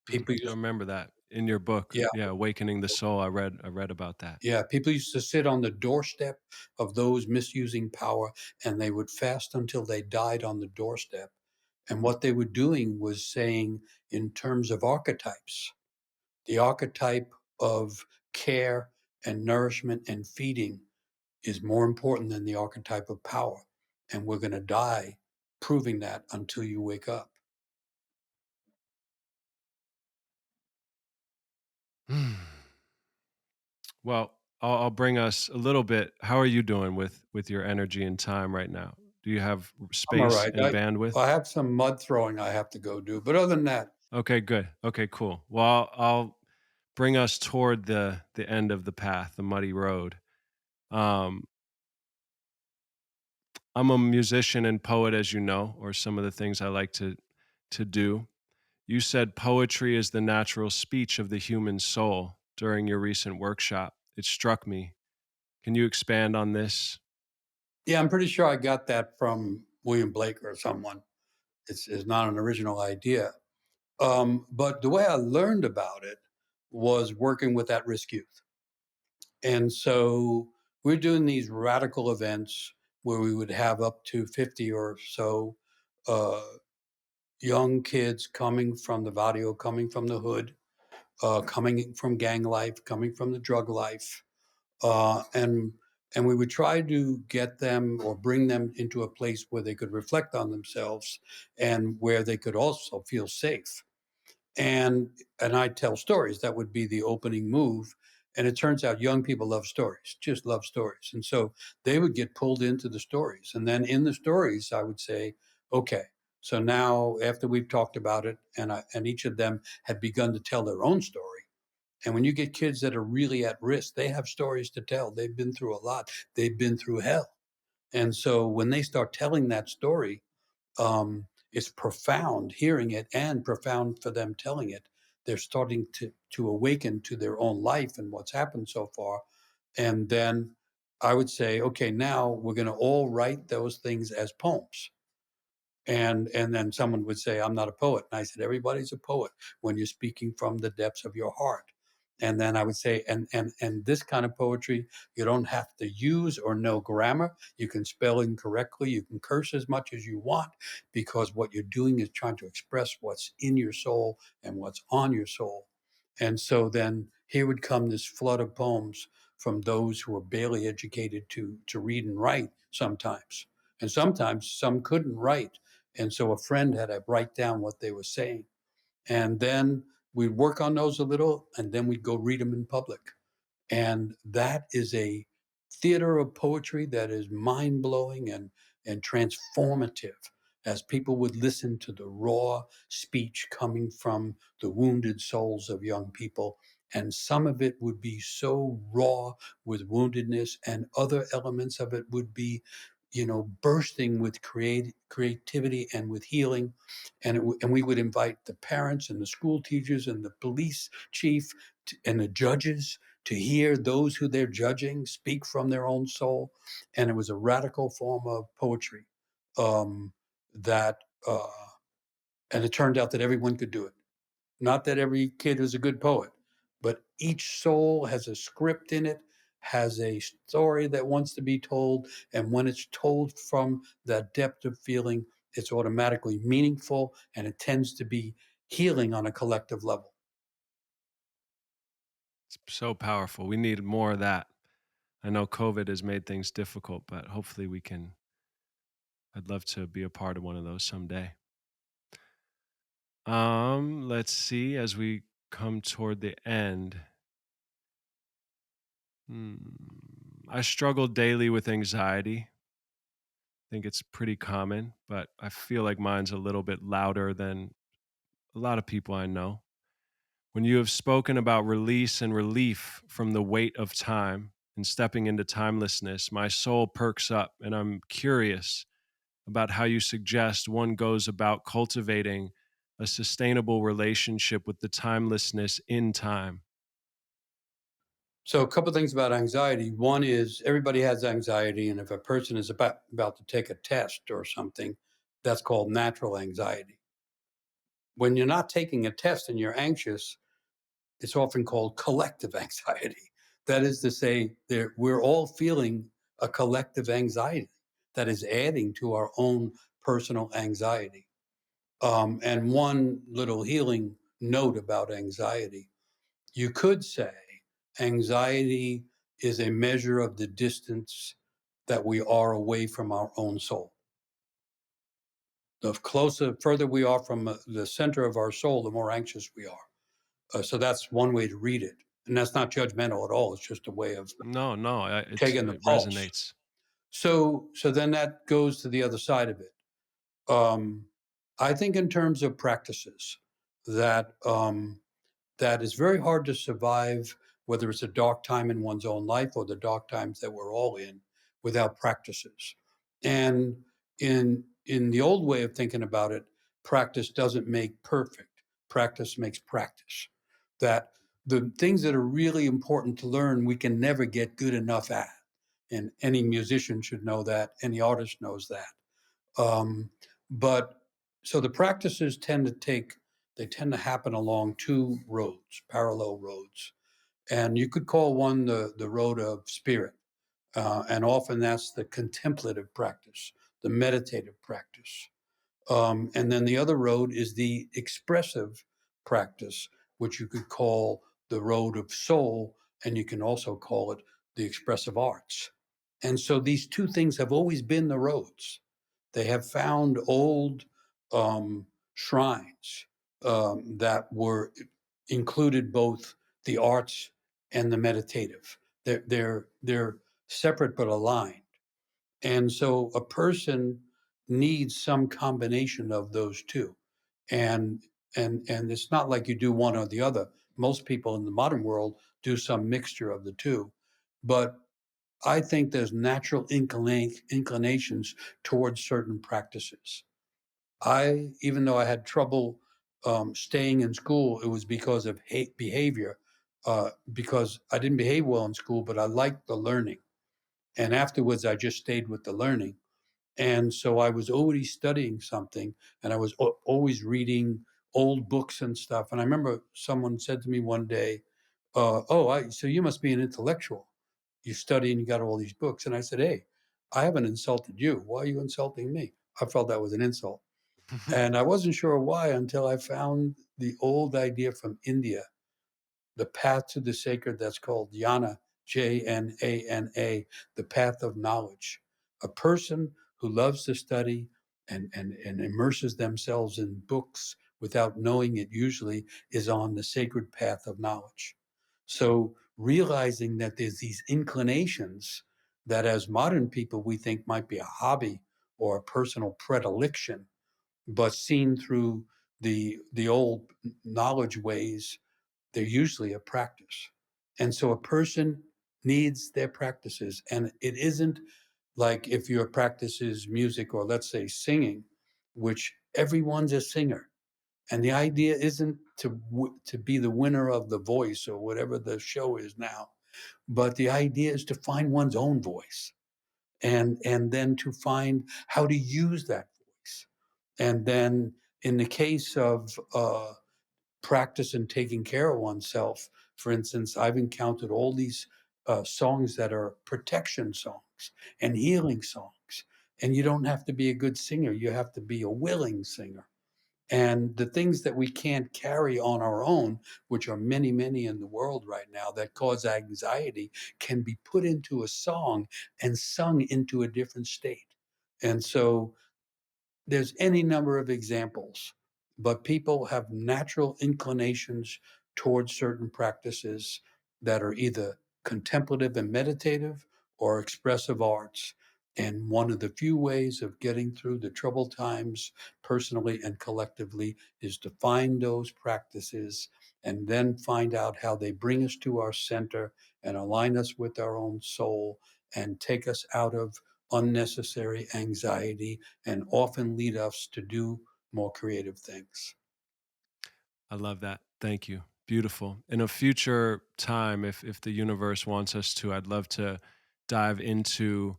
People I use remember that in your book. Yeah. Yeah, Awakening the Soul. I read about that. Yeah, people used to sit on the doorstep of those misusing power, and they would fast until they died on the doorstep. And what they were doing was saying, in terms of archetypes, the archetype of care and nourishment and feeding is more important than the archetype of power. And we're going to die proving that until you wake up. Well, I'll bring us a little bit. How are you doing with your energy and time right now? Do you have I'm all space right. and bandwidth? I have some mud throwing I have to go do, but other than that, Okay, good. Okay, cool. Well, I'll bring us toward the end of the path, the muddy road. Um, I'm a musician and poet, as you know, or some of the things I like to do. You said poetry is the natural speech of the human soul during your recent workshop. It struck me. Can you expand on this? yeah, I'm pretty sure I got that from William Blake or someone. It's not an original idea. But the way I learned about it was working with at risk youth. And so we're doing these radical events where we would have up to 50 or so uh, young kids coming from the barrio, coming from the hood, coming from gang life, coming from the drug life, uh, and and we would try to get them or bring them into a place where they could reflect on themselves and where they could also feel safe. And I tell stories. That would be the opening move. And it turns out young people love stories, just love stories. And so they would get pulled into the stories. And then in the stories, I would say, okay, so now after we've talked about it, and each of them had begun to tell their own story. And when you get kids that are really at risk, they have stories to tell. They've been through a lot. They've been through hell. And so when they start telling that story, it's profound hearing it and profound for them telling it. They're starting to awaken to their own life and what's happened so far. And then I would say, okay, now we're going to all write those things as poems. And then someone would say, I'm not a poet. And I said, everybody's a poet when you're speaking from the depths of your heart. And then I would say, and this kind of poetry, you don't have to use or know grammar. You can spell incorrectly. You can curse as much as you want, because what you're doing is trying to express what's in your soul and what's on your soul. And so then here would come this flood of poems from those who are barely educated to read and write sometimes. And sometimes some couldn't write, and so a friend had to write down what they were saying. And then we'd work on those a little, and then we'd go read them in public. And that is a theater of poetry that is mind blowing and transformative, as people would listen to the raw speech coming from the wounded souls of young people. And some of it would be so raw with woundedness, and other elements of it would be, bursting with creativity and with healing. And we would invite the parents and the school teachers and the police chief and the judges to hear those who they're judging speak from their own soul. And it was a radical form of poetry, that, and it turned out that everyone could do it. Not that every kid is a good poet, but each soul has a script in it, has a story that wants to be told. And when it's told from that depth of feeling, it's automatically meaningful, and it tends to be healing on a collective level. It's so powerful. We need more of that. I know COVID has made things difficult, but hopefully we can. I'd love to be a part of one of those someday. Let's see as we come toward the end. Hmm. I struggle daily with anxiety. I think it's pretty common, but I feel like mine's a little bit louder than a lot of people I know. When you have spoken about release and relief from the weight of time and stepping into timelessness, my soul perks up, and I'm curious about how you suggest one goes about cultivating a sustainable relationship with the timelessness in time. So, a couple things about anxiety. One is everybody has anxiety, and if a person is about to take a test or something, that's called natural anxiety. When you're not taking a test and you're anxious, it's often called collective anxiety. That is to say, we're all feeling a collective anxiety that is adding to our own personal anxiety. And one little healing note about anxiety, you could say anxiety is a measure of the distance that we are away from our own soul. The further we are from the center of our soul, the more anxious we are. So that's one way to read it. And that's not judgmental at all. It's just a way of No, no, taking the it pulse. resonates. So then that goes to the other side of it. Um, I think in terms of practices that that is very hard to survive, whether it's a dark time in one's own life or the dark times that we're all in, without practices. And in the old way of thinking about it, practice doesn't make perfect. Practice makes practice. That the things that are really important to learn, we can never get good enough at. And any musician should know that. Any artist knows that. Um, but so the practices tend to happen along two roads, parallel roads. And you could call one the road of spirit. And often that's the contemplative practice, the meditative practice. And then the other road is the expressive practice, which you could call the road of soul, and you can also call it the expressive arts. And so these two things have always been the roads. They have found old shrines that were included both the arts and the meditative. They're separate but aligned. And so a person needs some combination of those two. And and it's not like you do one or the other. Most people in the modern world do some mixture of the two. But I think there's natural inclinations towards certain practices. Even though I had trouble staying in school, it was because of behavior, because I didn't behave well in school, but I liked the learning. And afterwards, I just stayed with the learning. And so I was always studying something, and I was always reading old books and stuff. And I remember someone said to me one day, so you must be an intellectual. You study and you got all these books." And I said, "Hey, I haven't insulted you. Why are you insulting me?" I felt that was an insult. And I wasn't sure why until I found the old idea from India, the path to the sacred, that's called jnana, Jnana, the path of knowledge. A person who loves to study and immerses themselves in books without knowing it usually is on the sacred path of knowledge. So realizing that there's these inclinations that as modern people we think might be a hobby or a personal predilection, but seen through the old knowledge ways, they're usually a practice. And so a person needs their practices. And it isn't like if your practice is music or let's say singing, which everyone's a singer. And the idea isn't to be the winner of the voice or whatever the show is now, but the idea is to find one's own voice and then to find how to use that voice. And then in the case of practice and taking care of oneself. For instance, I've encountered all these songs that are protection songs and healing songs. And you don't have to be a good singer, you have to be a willing singer. And the things that we can't carry on our own, which are many, many in the world right now that cause anxiety, can be put into a song and sung into a different state. And so there's any number of examples but people have natural inclinations towards certain practices that are either contemplative and meditative or expressive arts. And one of the few ways of getting through the troubled times, personally and collectively, is to find those practices and then find out how they bring us to our center and align us with our own soul and take us out of unnecessary anxiety and often lead us to do more creative things. I love that. Thank you. Beautiful. In a future time, if the universe wants us to, I'd love to dive into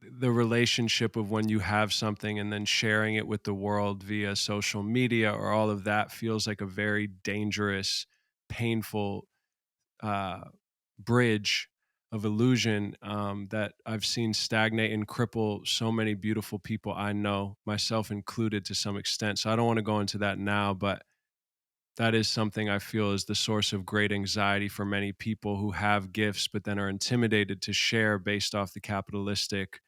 the relationship of when you have something and then sharing it with the world via social media or all of that feels like a very dangerous, painful uh, bridge of illusion that I've seen stagnate and cripple so many beautiful people I know, myself included to some extent. So I don't want to go into that now, but that is something I feel is the source of great anxiety for many people who have gifts, but then are intimidated to share based off the capitalistic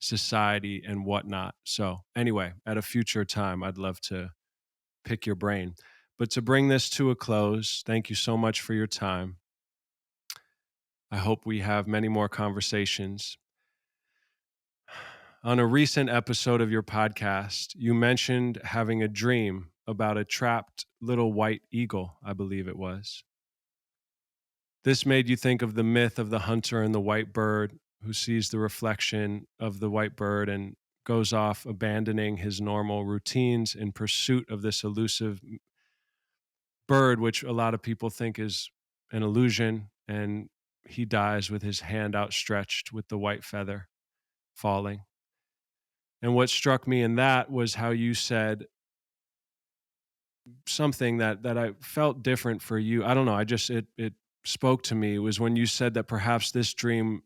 society and whatnot. So, anyway, at a future time, I'd love to pick your brain. But to bring this to a close, thank you so much for your time. I hope we have many more conversations. On a recent episode of your podcast, you mentioned having a dream about a trapped little white eagle, I believe it was. This made you think of the myth of the hunter and the white bird who sees the reflection of the white bird and goes off abandoning his normal routines in pursuit of this elusive bird, which a lot of people think is an illusion. And he dies with his hand outstretched with the white feather falling. And what struck me in that was how you said something that I felt different for you. I don't know. I just it spoke to me was when you said that perhaps this dream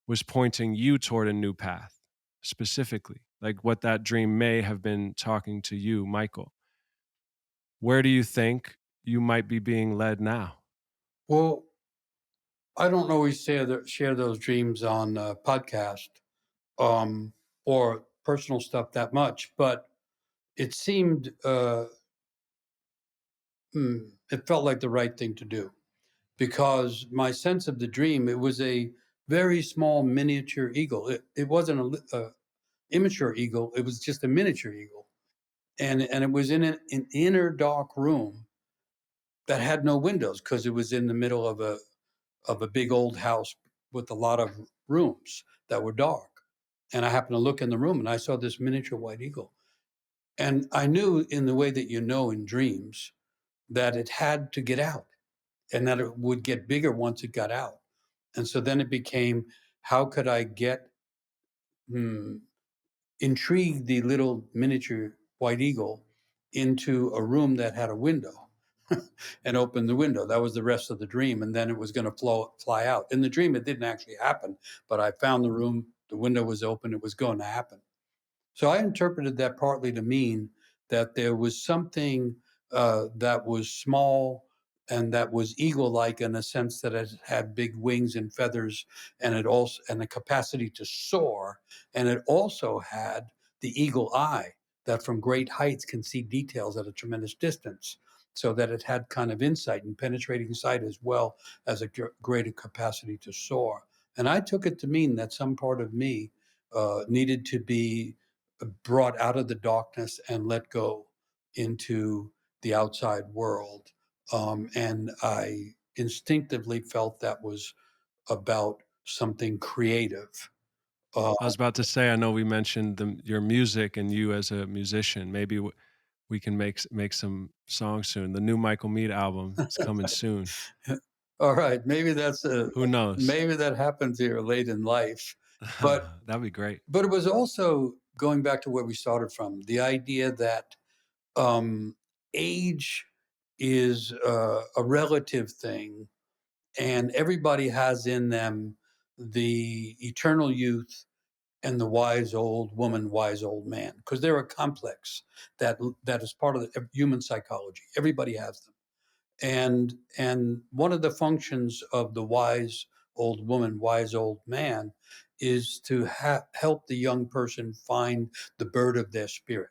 was pointing you toward a new path, specifically, like what that dream may have been talking to you, Michael. Where do you think you might be being led now? Well, I don't always share those dreams on podcast um, or personal stuff that much, but it seemed it felt like the right thing to do because my sense of the dream, it was a very small miniature eagle. It wasn't a immature eagle; it was just a miniature eagle, and it was in an inner dark room that had no windows because it was in the middle of a big old house with a lot of rooms that were dark. And I happened to look in the room and I saw this miniature white eagle. And I knew in the way that you know in dreams that it had to get out and that it would get bigger once it got out. And so then it became, how could I hmm, intrigue the little miniature white eagle into a room that had a window and open the window. That was the rest of the dream. And then it was going to fly out. In the dream, it didn't actually happen, but I found the room, the window was open, it was going to happen. So I interpreted that partly to mean that there was something that was small and that was eagle-like in a sense that it had big wings and feathers, and it also and the capacity to soar, and it also had the eagle eye that from great heights can see details at a tremendous distance. So that it had kind of insight and penetrating sight as well as a greater capacity to soar. And I took it to mean that some part of me needed to be brought out of the darkness and let go into the outside world. And I instinctively felt that was about something creative. Uh, I was about to say, I know we mentioned your music and you as a musician. Maybe we can make some songs soon. The new Michael Meade album is coming soon. all right, Who knows? maybe that happens here late in life, but That'd be great. it was also going back to where we started from the idea that um, age is a relative thing and everybody has in them the eternal youth and the wise old woman, wise old man, because they're a complex that is part of the human psychology. Everybody has them, and one of the functions of the wise old woman, wise old man, is to help the young person find the bird of their spirit.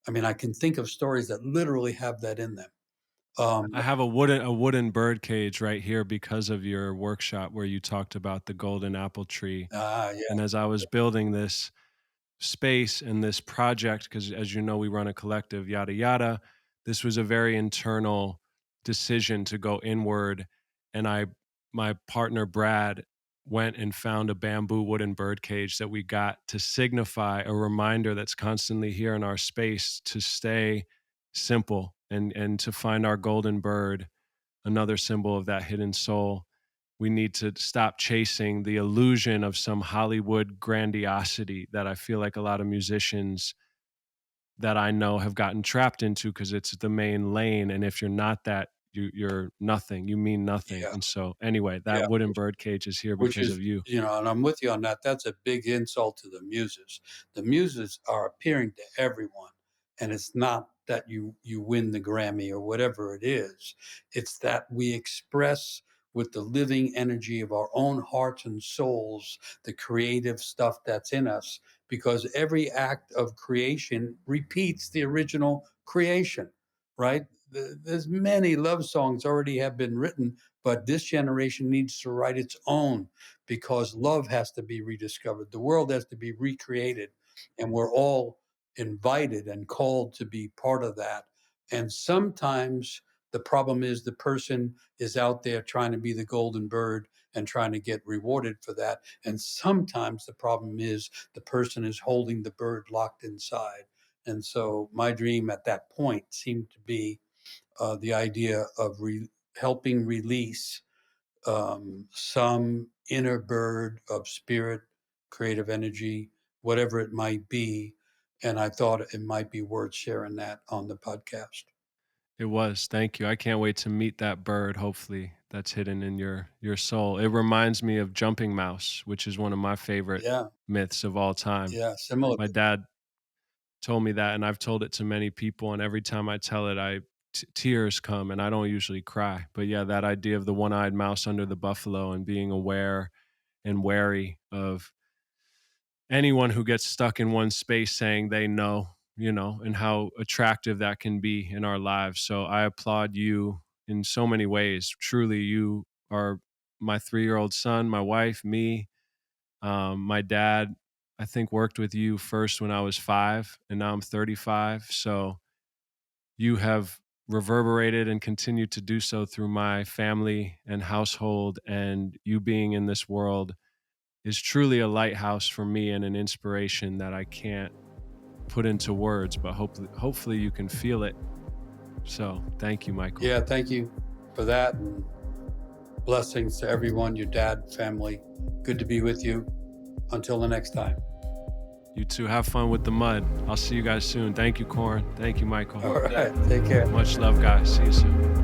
I mean, I can think of stories that literally have that in them. Um, I have a wooden bird cage right here because of your workshop where you talked about the golden apple tree. yeah, And as I was building this space and this project, because as you know, we run a collective, yada yada. This was a very internal decision to go inward. And my partner Brad went and found a bamboo wooden bird cage that we got to signify a reminder that's constantly here in our space to stay simple and to find our golden bird, another symbol of that hidden soul. We need to stop chasing the illusion of some Hollywood grandiosity that I feel like a lot of musicians that I know have gotten trapped into because it's the main lane. And if you're not that, you're nothing. You mean nothing. yeah, And so, anyway, that yeah. wooden bird cage is here Which because is, of you. and I'm with you on that. That's a big insult to the muses. The muses are appearing to everyone, and it's not that you win the Grammy or whatever it is. It's that we express with the living energy of our own hearts and souls the creative stuff that's in us, because every act of creation repeats the original creation, right? There's many love songs already have been written, but this generation needs to write its own, because love has to be rediscovered. The world has to be recreated, and we're all invited and called to be part of that. And sometimes the problem is the person is out there trying to be the golden bird and trying to get rewarded for that. And sometimes the problem is the person is holding the bird locked inside. And so my dream at that point seemed to be the idea of helping release some inner bird of spirit, creative energy, whatever it might be. And I thought it might be worth sharing that on the podcast. It was. Thank you. I can't wait to meet that bird, hopefully, that's hidden in your soul. It reminds me of Jumping Mouse, which is one of my favorite Yeah, myths of all time. yeah, similar. My dad told me that, and I've told it to many people, and every time I tell it, tears come, and I don't usually cry. But yeah, that idea of the one-eyed mouse under the buffalo and being aware and wary of anyone who gets stuck in one space saying they know, and how attractive that can be in our lives. So I applaud you in so many ways. Truly, you are my 3-year-old son, my wife, me. My dad, I think, worked with you first when I was 5, and now I'm 35. So you have reverberated and continued to do so through my family and household. And you being in this world is truly a lighthouse for me and an inspiration that I can't put into words, but hopefully you can feel it. So thank you, Michael. Yeah, thank you for that. And blessings to everyone, your dad, family. Good to be with you. Until the next time. You too. Have fun with the mud. I'll see you guys soon. Thank you, Corin. Thank you, Michael. All right. Take care. Much love, guys. See you soon.